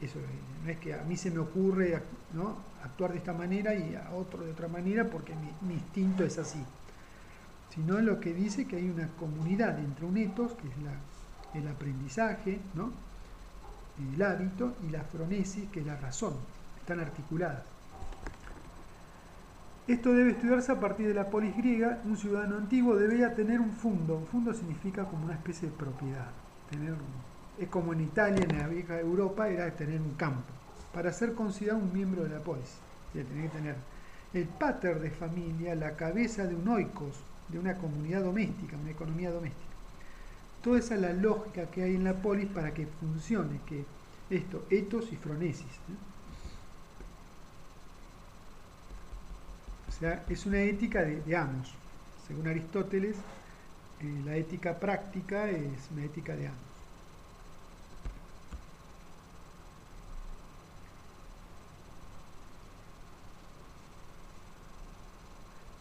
Eso no es que a mí se me ocurre, ¿no?, actuar de esta manera y a otro de otra manera porque mi instinto es así. Sino lo que dice que hay una comunidad entre un etos, que es el aprendizaje, ¿no?, el hábito, y la fronesis, que es la razón. Están articuladas. Esto debe estudiarse a partir de la polis griega. Un ciudadano antiguo debía tener un fundo. Un fundo significa como una especie de propiedad. Es como en Italia, en la vieja Europa, era tener un campo. Para ser considerado un miembro de la polis. Tenía que tener el pater de familia, la cabeza de un oikos, de una comunidad doméstica, una economía doméstica. Toda esa es la lógica que hay en la polis para que funcione, que esto, etos y phronesis. O sea, es una ética de amos. Según Aristóteles, la ética práctica es una ética de amos.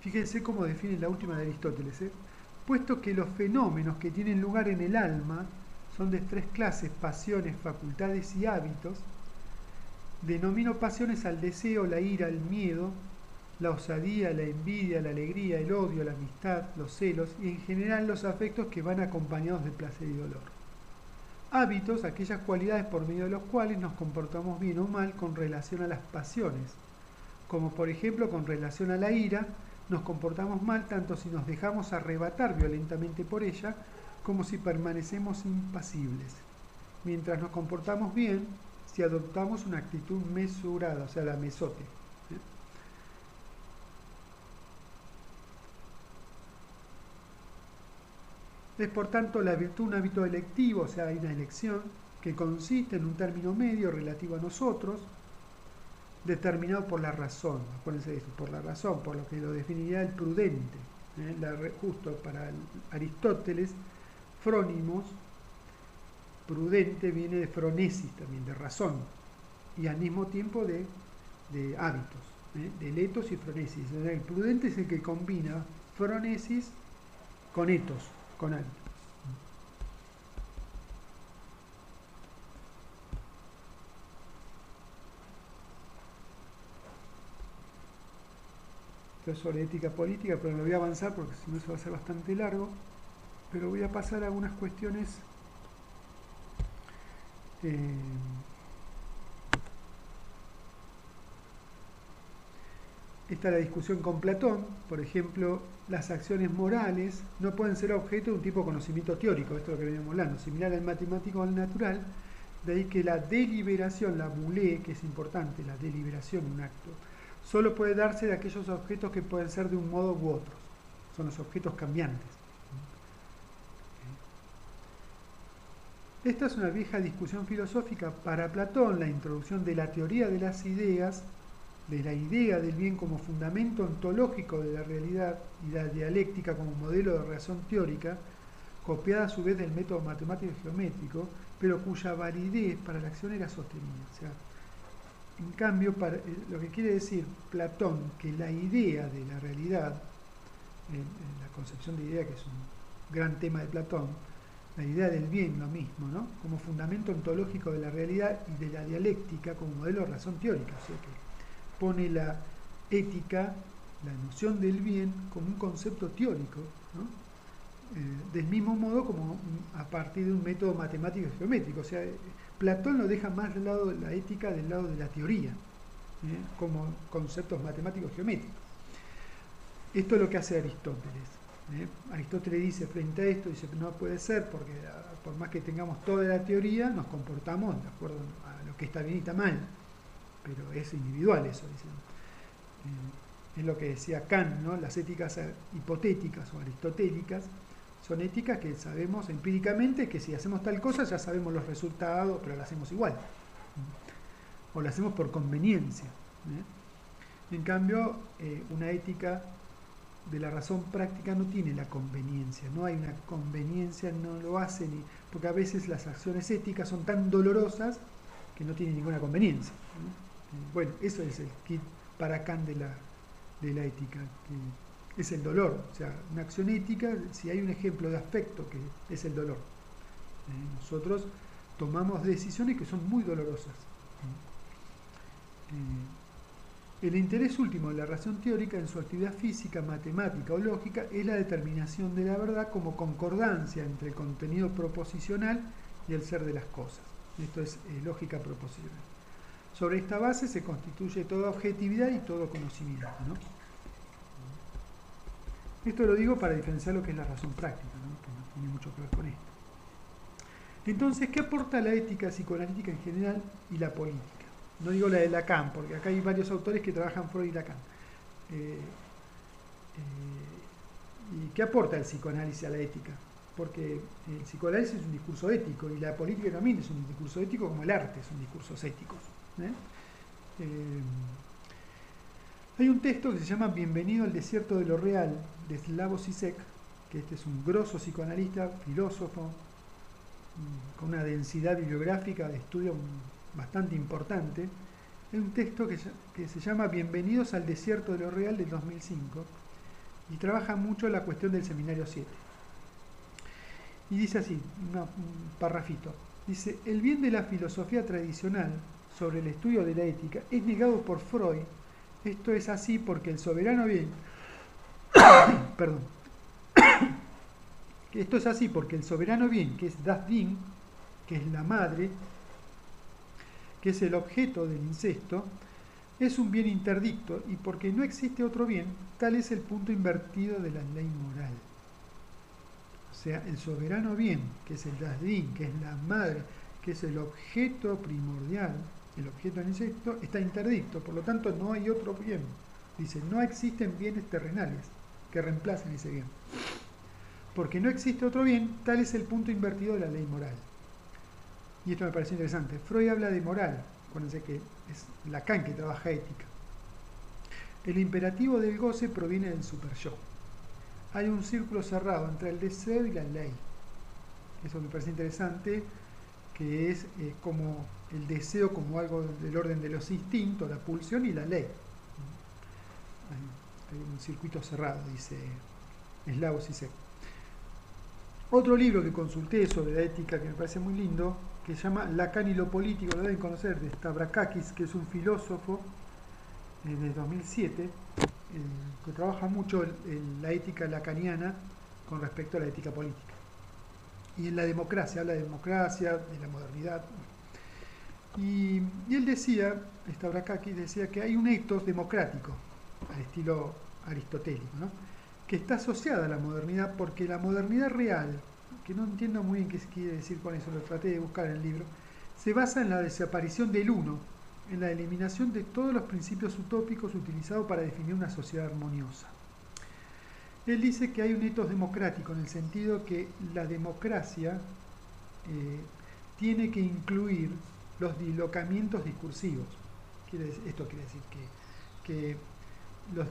Fíjense cómo define la última de Aristóteles. Puesto que los fenómenos que tienen lugar en el alma son de tres clases: pasiones, facultades y hábitos, denomino pasiones al deseo, la ira, el miedo, la osadía, la envidia, la alegría, el odio, la amistad, los celos y en general los afectos que van acompañados de placer y dolor. Hábitos, aquellas cualidades por medio de los cuales nos comportamos bien o mal con relación a las pasiones, como por ejemplo con relación a la ira. Nos comportamos mal tanto si nos dejamos arrebatar violentamente por ella, como si permanecemos impasibles. Mientras nos comportamos bien, si adoptamos una actitud mesurada, o sea, la mesote. Es por tanto la virtud un hábito electivo, o sea, hay una elección que consiste en un término medio relativo a nosotros, determinado por la razón. Acuérdense de eso, por la razón, por lo que lo definiría el prudente. Justo para Aristóteles, frónimos, prudente viene de phronesis también, de razón, y al mismo tiempo de hábitos, de letos y phronesis. El prudente es el que combina phronesis con etos, con hábitos. Sobre ética política, pero lo voy a avanzar porque si no se va a hacer bastante largo, pero voy a pasar a algunas cuestiones. Esta es la discusión con Platón. Por ejemplo, las acciones morales no pueden ser objeto de un tipo de conocimiento teórico, esto es lo que venimos hablando, similar al matemático o al natural. De ahí que la deliberación, la boulé, que es importante, la deliberación, un acto, solo puede darse de aquellos objetos que pueden ser de un modo u otro. Son los objetos cambiantes. Esta es una vieja discusión filosófica. Para Platón, la introducción de la teoría de las ideas, de la idea del bien como fundamento ontológico de la realidad y la dialéctica como modelo de razón teórica, copiada a su vez del método matemático y geométrico, pero cuya validez para la acción era sostenida. O sea, en cambio, lo que quiere decir Platón, que la idea de la realidad, en la concepción de idea, que es un gran tema de Platón, la idea del bien, lo mismo, ¿no? Como fundamento ontológico de la realidad y de la dialéctica como modelo de razón teórica, o sea que pone la ética, la noción del bien, como un concepto teórico, ¿no? Del mismo modo como a partir de un método matemático y geométrico. O sea, Platón lo deja más del lado de la ética, del lado de la teoría, como conceptos matemáticos y geométricos. Esto es lo que hace Aristóteles. Aristóteles dice frente a esto, dice que no puede ser porque por más que tengamos toda la teoría, nos comportamos de acuerdo a lo que está bien y está mal, pero es individual eso, dicen. Es lo que decía Kant, ¿no? Las éticas hipotéticas o aristotélicas son éticas que sabemos empíricamente que si hacemos tal cosa ya sabemos los resultados, pero la hacemos igual. O la hacemos por conveniencia. En cambio, una ética de la razón práctica no tiene la conveniencia, no hay una conveniencia, no lo hace ni, porque a veces las acciones éticas son tan dolorosas que no tienen ninguna conveniencia. Bueno, eso es el kit para Kant de la ética, que es el dolor. O sea, una acción ética, si hay un ejemplo de afecto, que es el dolor. Nosotros tomamos decisiones que son muy dolorosas. El interés último de la razón teórica en su actividad física, matemática o lógica es la determinación de la verdad como concordancia entre el contenido proposicional y el ser de las cosas. Esto es lógica proposicional. Sobre esta base se constituye toda objetividad y todo conocimiento, ¿no? Esto lo digo para diferenciar lo que es la razón práctica, ¿no? Que no tiene mucho que ver con esto. Entonces, ¿qué aporta la ética psicoanalítica en general y la política? No digo la de Lacan, porque acá hay varios autores que trabajan Freud y Lacan. ¿Y qué aporta el psicoanálisis a la ética? Porque el psicoanálisis es un discurso ético y la política también es un discurso ético, como el arte son discursos éticos. Hay un texto que se llama Bienvenido al desierto de lo real, de Slavoj Žižek, que este es un grosso psicoanalista, filósofo, con una densidad bibliográfica de estudio bastante importante. Es un texto que se llama Bienvenidos al desierto de lo real, del 2005, y trabaja mucho la cuestión del seminario 7. Y dice así, un parrafito, dice: el bien de la filosofía tradicional sobre el estudio de la ética es negado por Freud. Esto es así porque el soberano bien perdón, esto es así porque el soberano bien, que es Das Ding, que es la madre, que es el objeto del incesto, es un bien interdicto, y porque no existe otro bien, tal es el punto invertido de la ley moral. O sea, el soberano bien, que es el Das Ding, que es la madre, que es el objeto primordial, el objeto del incesto, está interdicto, por lo tanto no hay otro bien. Dice, no existen bienes terrenales que reemplacen ese bien. Porque no existe otro bien, tal es el punto invertido de la ley moral. Y esto me parece interesante. Freud habla de moral, acuérdense que es Lacan que trabaja ética. El imperativo del goce proviene del superyo. Hay un círculo cerrado entre el deseo y la ley. Eso me parece interesante, que es como el deseo como algo del orden de los instintos, la pulsión y la ley. Hay un circuito cerrado, dice Slavoj Žižek. Otro libro que consulté sobre la ética que me parece muy lindo, que se llama Lacan y lo político, lo deben conocer, de Stavrakakis, que es un filósofo de 2007, que trabaja mucho en la ética lacaniana con respecto a la ética política. Y en la democracia, habla de democracia, de la modernidad. Y él decía, Stavrakakis decía que hay un ethos democrático, al estilo aristotélico, ¿no?, que está asociada a la modernidad, porque la modernidad real, que no entiendo muy bien qué se quiere decir con eso, lo traté de buscar en el libro, se basa en la desaparición del uno, en la eliminación de todos los principios utópicos utilizados para definir una sociedad armoniosa. Él dice que hay un ethos democrático en el sentido que la democracia tiene que incluir los dislocamientos discursivos. Esto quiere decir que los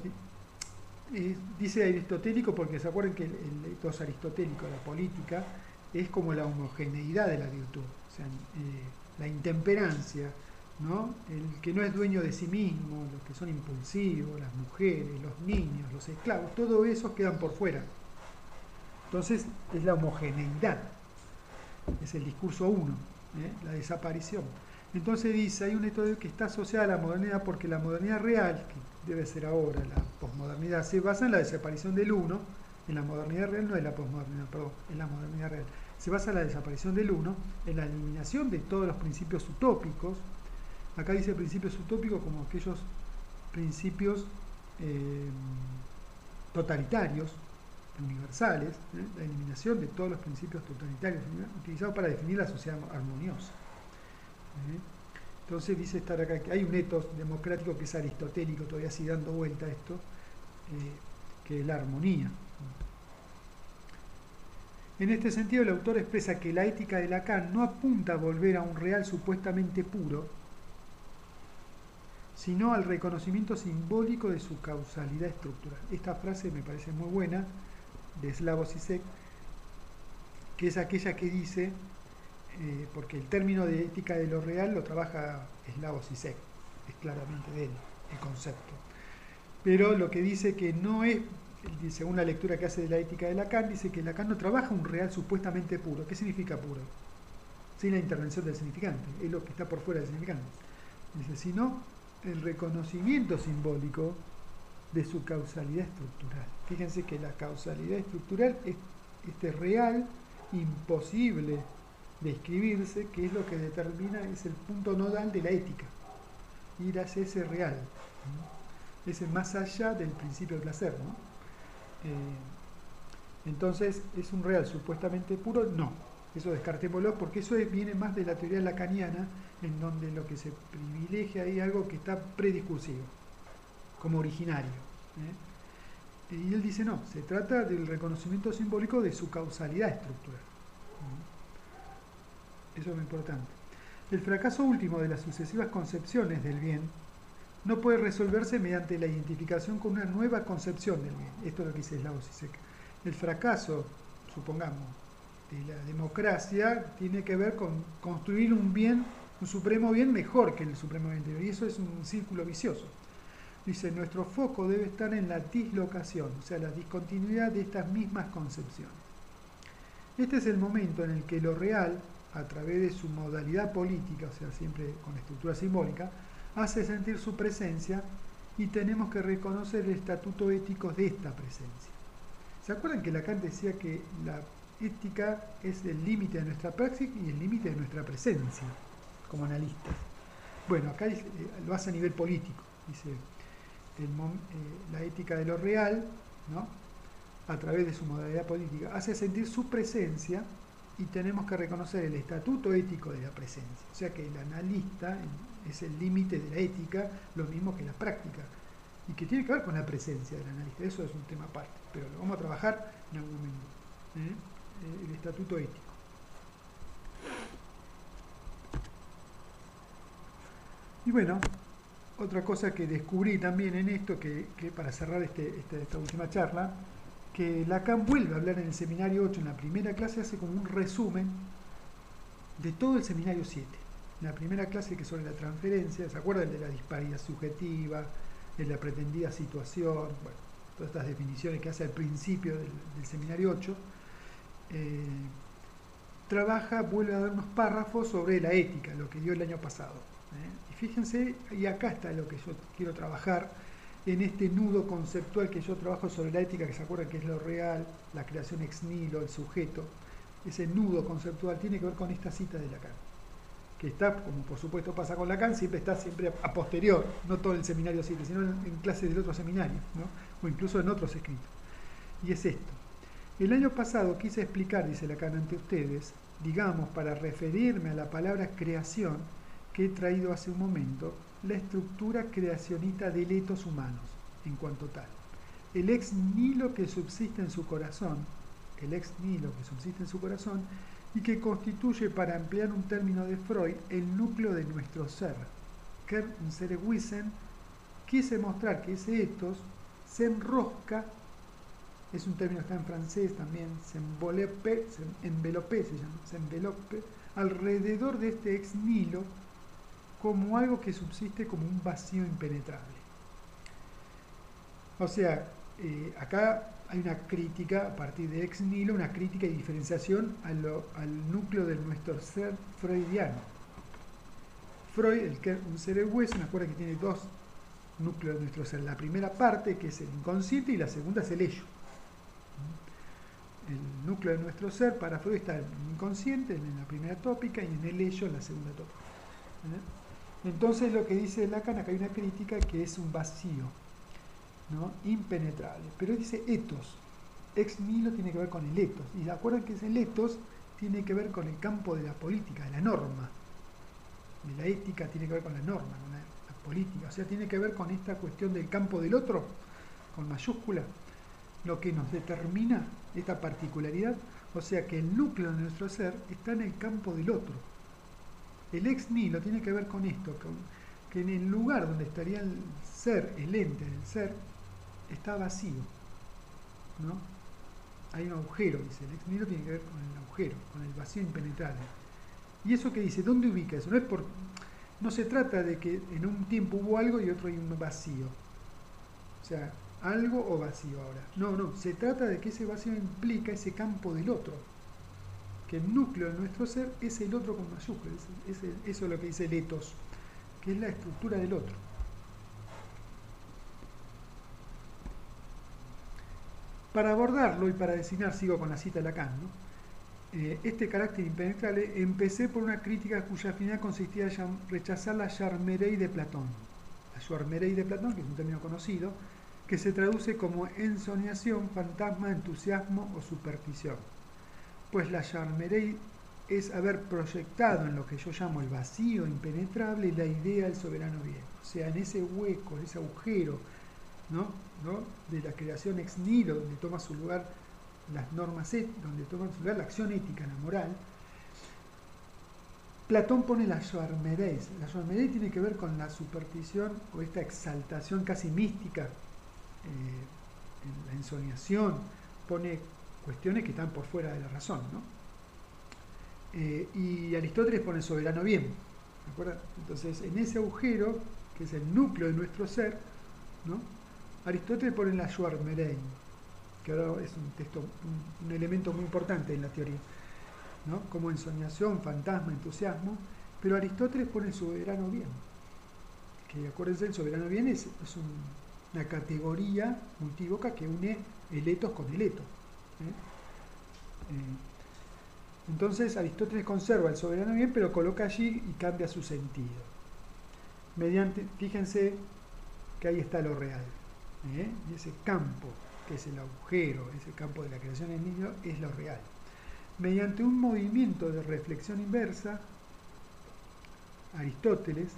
dice aristotélico porque se acuerdan que el ethos aristotélico, la política, es como la homogeneidad de la virtud, o sea, la intemperancia, ¿no?, el que no es dueño de sí mismo, los que son impulsivos, las mujeres, los niños, los esclavos, todo eso quedan por fuera. Entonces es la homogeneidad, es el discurso uno, la desaparición. Entonces dice, hay un ethos que está asociado a la modernidad porque la modernidad real, que debe ser ahora la posmodernidad, se basa en la desaparición del uno. En la modernidad real no es la posmodernidad, perdón, en la modernidad real. Se basa en la desaparición del uno, en la eliminación de todos los principios utópicos. Acá dice principios utópicos como aquellos principios totalitarios, universales, la eliminación de todos los principios totalitarios utilizados para definir la sociedad armoniosa. Entonces dice estar acá que hay un ethos democrático que es aristotélico, todavía sigue dando vuelta a esto, que es la armonía. En este sentido, el autor expresa que la ética de Lacan no apunta a volver a un real supuestamente puro, sino al reconocimiento simbólico de su causalidad estructural. Esta frase me parece muy buena, de Slavoj Žižek, que es aquella que dice, porque el término de ética de lo real lo trabaja Slavoj Žižek, es claramente de él el concepto. Pero lo que dice que no es, según la lectura que hace de la ética de Lacan, dice que Lacan no trabaja un real supuestamente puro. ¿Qué significa puro? Sin la intervención del significante, es lo que está por fuera del significante. Dice, sino el reconocimiento simbólico de su causalidad estructural. Fíjense que la causalidad estructural es este real imposible de escribirse, que es lo que determina, es el punto nodal de la ética, ir hacia ese real, ese más allá del principio del placer, ¿no? Entonces, ¿es un real supuestamente puro? No, eso descartémoslo porque eso viene más de la teoría lacaniana, en donde lo que se privilegia ahí es algo que está prediscursivo, como originario. Y él dice no, se trata del reconocimiento simbólico de su causalidad estructural. Eso es lo importante. El fracaso último de las sucesivas concepciones del bien no puede resolverse mediante la identificación con una nueva concepción del bien. Esto es lo que dice Slavoj Žižek. El fracaso, supongamos, de la democracia tiene que ver con construir un bien, un supremo bien mejor que el supremo bien anterior. Y eso es un círculo vicioso. Dice, nuestro foco debe estar en la dislocación, o sea, la discontinuidad de estas mismas concepciones. Este es el momento en el que lo real, a través de su modalidad política, o sea, siempre con estructura simbólica, hace sentir su presencia y tenemos que reconocer el estatuto ético de esta presencia. ¿Se acuerdan que Lacan decía que la ética es el límite de nuestra praxis y el límite de nuestra presencia como analistas? Bueno, acá lo hace a nivel político. Dice, la ética de lo real, ¿no?, a través de su modalidad política, hace sentir su presencia y tenemos que reconocer el estatuto ético de la presencia. O sea que el analista es el límite de la ética, lo mismo que la práctica, y que tiene que ver con la presencia del analista. Eso es un tema aparte, pero lo vamos a trabajar en algún momento. El estatuto ético. Y bueno, otra cosa que descubrí también en esto, que para cerrar esta última charla, que Lacan vuelve a hablar en el seminario 8, en la primera clase hace como un resumen de todo el seminario 7. En la primera clase, que es sobre la transferencia, ¿se acuerdan de la disparidad subjetiva, de la pretendida situación? Bueno, todas estas definiciones que hace al principio del seminario 8. Vuelve a dar unos párrafos sobre la ética, lo que dio el año pasado. Y fíjense, y acá está lo que yo quiero trabajar, en este nudo conceptual que yo trabajo sobre la ética, que se acuerdan que es lo real, la creación ex nihilo, el sujeto. Ese nudo conceptual tiene que ver con esta cita de Lacan, que está, como por supuesto pasa con Lacan, siempre a posterior, no todo el seminario 7, sino en clases del otro seminario, ¿no?, o incluso en otros escritos. Y es esto. El año pasado quise explicar, dice Lacan, ante ustedes, digamos, para referirme a la palabra creación que he traído hace un momento, la estructura creacionista del etos humanos, en cuanto tal. El ex nihilo que subsiste en su corazón, y que constituye, para emplear un término de Freud, el núcleo de nuestro ser. Kernzerewisen quise mostrar que ese etos se enrosca, es un término que está en francés también, se envelope, alrededor de este ex nihilo, como algo que subsiste como un vacío impenetrable. O sea, acá hay una crítica, a partir de ex nihilo, una crítica y diferenciación al núcleo de nuestro ser freudiano. Freud, el Kernzerewisen, me acuerdo que tiene dos núcleos de nuestro ser. La primera parte, que es el inconsciente, y la segunda es el ello. El núcleo de nuestro ser, para Freud, está en el inconsciente, en la primera tópica, y en el ello, en la segunda tópica. Entonces lo que dice Lacan, acá hay una crítica que es un vacío, ¿no?, impenetrable. Pero dice etos. Ex nihilo tiene que ver con el etos. Y acuerdan que el etos tiene que ver con el campo de la política, de la norma. De la ética tiene que ver con la norma, con la política. O sea, tiene que ver con esta cuestión del campo del otro, con mayúscula, lo que nos determina esta particularidad. O sea, que el núcleo de nuestro ser está en el campo del otro. El ex nihilo tiene que ver con esto, que en el lugar donde estaría el ser, el ente del ser, está vacío, ¿no? Hay un agujero, dice. El ex nihilo tiene que ver con el agujero, con el vacío impenetrable. ¿Y eso qué dice? ¿Dónde ubica eso? No se trata de que en un tiempo hubo algo y otro hay un vacío. O sea, algo o vacío ahora. No, se trata de que ese vacío implica ese campo del otro. Que el núcleo de nuestro ser es el otro con mayúsculas. Eso es lo que dice el etos, que es la estructura del otro. Para abordarlo y para designar, sigo con la cita de Lacan, ¿no?, este carácter impenetrable, empecé por una crítica cuya finalidad consistía en rechazar la charmerei de Platón. La charmerei de Platón, que es un término conocido, que que se traduce como ensoñación, fantasma, entusiasmo o superstición. Pues la charmerey es haber proyectado en lo que yo llamo el vacío impenetrable la idea del soberano bien. O sea, en ese hueco, en ese agujero, ¿no? De la creación ex nihilo, donde toma su lugar las normas, donde toma su lugar la acción ética, la moral, Platón pone la Schwarmerei. La Schwarmerei tiene que ver con la superstición o esta exaltación casi mística, en la ensoñación, pone cuestiones que están por fuera de la razón, ¿no? Y Aristóteles pone el soberano bien, ¿de acuerdo? Entonces, en ese agujero, que es el núcleo de nuestro ser, ¿no? Aristóteles pone la Schwarmerei, que ahora es un texto, un elemento muy importante en la teoría, ¿no? Como ensoñación, fantasma, entusiasmo, pero Aristóteles pone el soberano bien, que acuérdense, el soberano bien es una categoría multívoca que une el etos con el eto. Entonces Aristóteles conserva el soberano bien, pero coloca allí y cambia su sentido. Fíjense que ahí está lo real, y ese campo, que es el agujero, ese campo de la creación en niño, es lo real. Mediante un movimiento de reflexión inversa, Aristóteles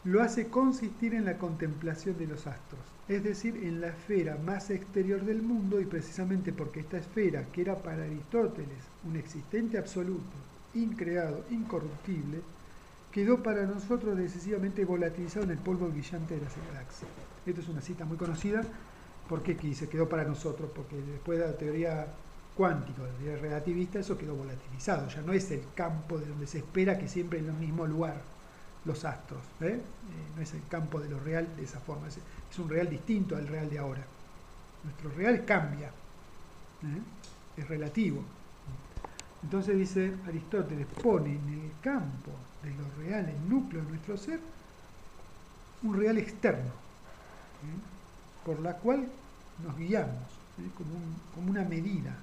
lo hace consistir en la contemplación de los astros, es decir, en la esfera más exterior del mundo, y precisamente porque esta esfera, que era para Aristóteles un existente absoluto, increado, incorruptible, quedó para nosotros decisivamente volatilizado en el polvo brillante de las galaxias. Esto es una cita muy conocida. ¿Por qué se quedó para nosotros? Porque después de la teoría cuántica, la teoría relativista, eso quedó volatilizado. Ya no es el campo de donde se espera que siempre en el mismo lugar los astros. No es el campo de lo real de esa forma. Es un real distinto al real de ahora. Nuestro real cambia. Es relativo. Entonces dice Aristóteles, pone en el campo de lo real, el núcleo de nuestro ser, un real externo, por la cual nos guiamos, como una medida,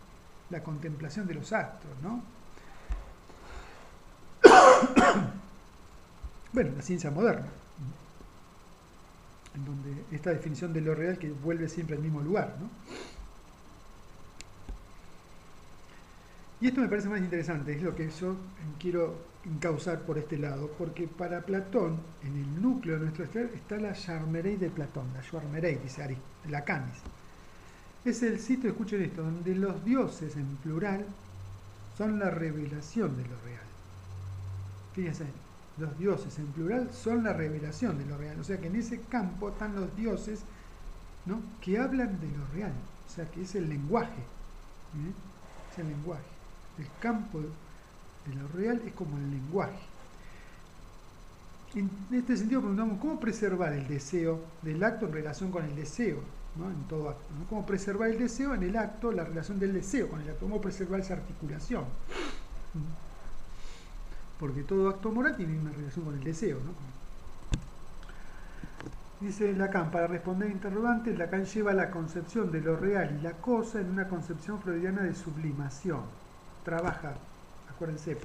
la contemplación de los astros, ¿no? Bueno, la ciencia moderna, en donde esta definición de lo real que vuelve siempre al mismo lugar, ¿no? Y esto me parece más interesante, es lo que yo quiero encauzar por este lado, porque para Platón, en el núcleo de nuestro ser, está la Schwarmerei de Platón, la Schwarmerei, dice Lacanis. Es el sitio, escuchen esto, donde los dioses en plural son la revelación de lo real. Fíjense, los dioses en plural son la revelación de lo real. O sea que en ese campo están los dioses, ¿no?, que hablan de lo real. O sea que es el lenguaje. Es el lenguaje. El campo de lo real es como el lenguaje. En este sentido preguntamos, ¿cómo preservar el deseo del acto en relación con el deseo? ¿No? En todo acto, ¿no? ¿Cómo preservar el deseo en el acto, la relación del deseo con el acto? ¿Cómo preservar esa articulación? Porque todo acto moral tiene una relación con el deseo, ¿no? Dice Lacan, para responder a interrogantes, Lacan lleva la concepción de lo real y la cosa en una concepción freudiana de sublimación. Trabaja, acuérdense,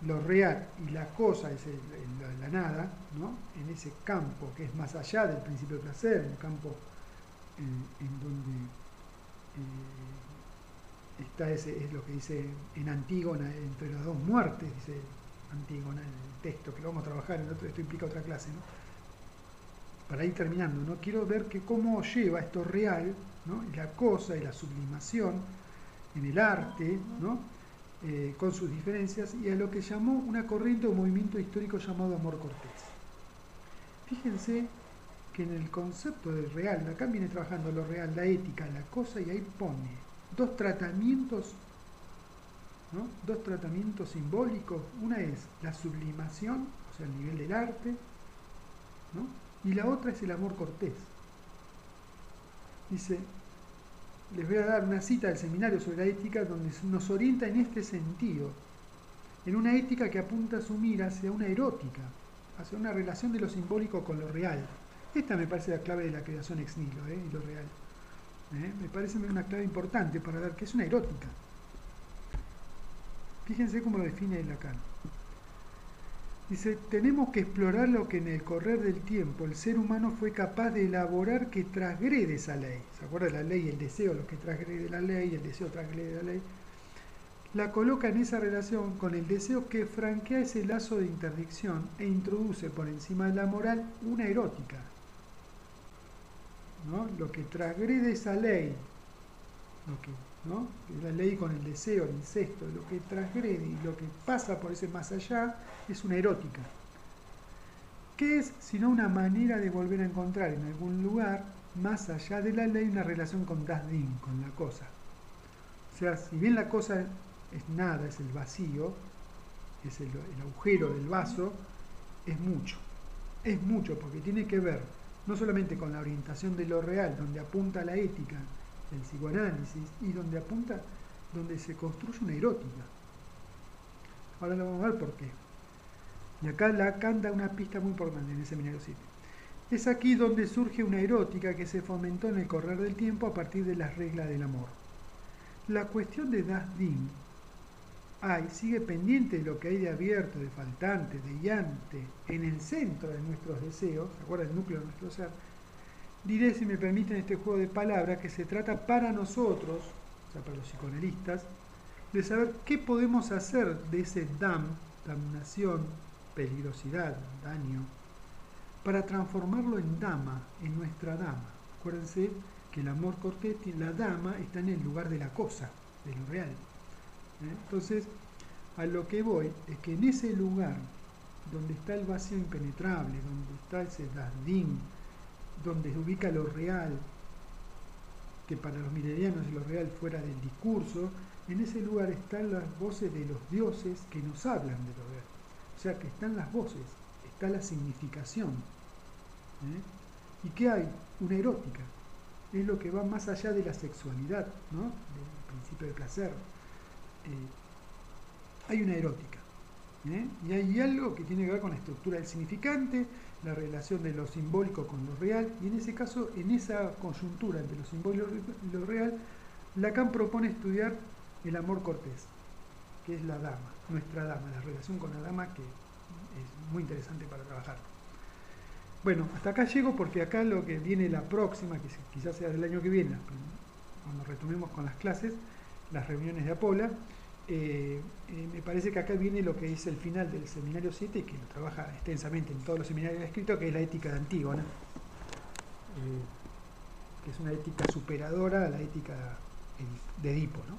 lo real y la cosa es la nada, ¿no?, en ese campo que es más allá del principio de placer, en el campo en donde está es lo que dice en Antígona, entre las dos muertes, dice Antígona en el texto, que lo vamos a trabajar en otro, esto implica otra clase, ¿no? Para ir terminando, ¿no? Quiero ver que cómo lleva esto real, ¿no?, y la cosa y la sublimación en el arte, ¿no?, con sus diferencias, y a lo que llamó una corriente o movimiento histórico llamado amor cortés. Fíjense que en el concepto del real, acá viene trabajando lo real, la ética, la cosa, y ahí pone dos tratamientos, ¿no?, dos tratamientos simbólicos. Una es la sublimación, o sea, el nivel del arte, ¿no?, y la otra es el amor cortés. Dice, les voy a dar una cita del seminario sobre la ética donde nos orienta en este sentido, en una ética que apunta su mira hacia una erótica, hacia una relación de lo simbólico con lo real. Esta me parece la clave de la creación ex nihilo, y lo real. Me parece una clave importante para ver que es una erótica. Fíjense cómo lo define Lacan. Dice, tenemos que explorar lo que en el correr del tiempo el ser humano fue capaz de elaborar que transgrede esa ley. ¿Se acuerda de la ley y el deseo? Lo que transgrede la ley, el deseo transgrede la ley. La coloca en esa relación con el deseo que franquea ese lazo de interdicción e introduce por encima de la moral una erótica, ¿no? Lo que transgrede esa ley, lo que, ¿no? La ley con el deseo, el incesto, lo que transgrede y lo que pasa por ese más allá es una erótica. ¿Qué es sino una manera de volver a encontrar en algún lugar, más allá de la ley, una relación con Das Ding, con la cosa? O sea, si bien la cosa es nada, es el vacío, es el agujero del vaso, es mucho porque tiene que ver no solamente con la orientación de lo real, donde apunta la ética, el psicoanálisis, y donde se construye una erótica. Ahora lo vamos a ver por qué. Y acá Lacan da una pista muy importante en el Seminario 7. Es aquí donde surge una erótica que se fomentó en el correr del tiempo a partir de las reglas del amor. La cuestión de Das Ding sigue pendiente de lo que hay de abierto, de faltante, de llante, en el centro de nuestros deseos, ¿se acuerdan del núcleo de nuestro ser? Diré, si me permiten este juego de palabras, que se trata para nosotros, o sea, para los psicoanalistas, de saber qué podemos hacer de ese damnación, peligrosidad, daño, para transformarlo en dama, en nuestra dama. Acuérdense que el amor cortés, la dama, está en el lugar de la cosa, de lo real. Entonces, a lo que voy es que en ese lugar donde está el vacío impenetrable, donde está ese Das Ding, donde se ubica lo real, que para los milerianos es lo real fuera del discurso, en ese lugar están las voces de los dioses que nos hablan de lo real. O sea que están las voces, está la significación. ¿Y qué hay? Una erótica. Es lo que va más allá de la sexualidad, ¿no? Del principio de placer. Hay una erótica. Y hay algo que tiene que ver con la estructura del significante, la relación de lo simbólico con lo real, y en ese caso, en esa coyuntura entre lo simbólico y lo real, Lacan propone estudiar el amor cortés, que es la dama, nuestra dama, la relación con la dama, que es muy interesante para trabajar. Bueno, hasta acá llego porque acá lo que viene la próxima, que quizás sea del año que viene, cuando retomemos con las clases, las reuniones de Apola, me parece que acá viene lo que es el final del Seminario 7, que lo trabaja extensamente en todos los seminarios escritos, que es la ética de Antígona, que es una ética superadora a la ética de Edipo, ¿no?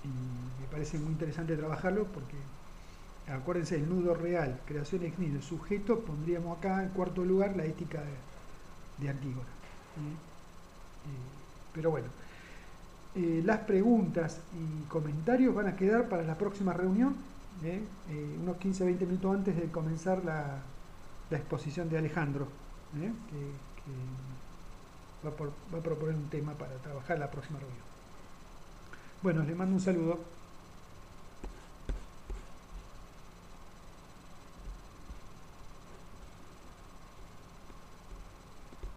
Y me parece muy interesante trabajarlo porque, acuérdense, el nudo real, creación ex nihilo, sujeto, pondríamos acá en cuarto lugar la ética de Antígona. Pero bueno, las preguntas y comentarios van a quedar para la próxima reunión, unos 15-20 minutos antes de comenzar la exposición de Alejandro, que va a proponer un tema para trabajar la próxima reunión. Bueno, les mando un saludo.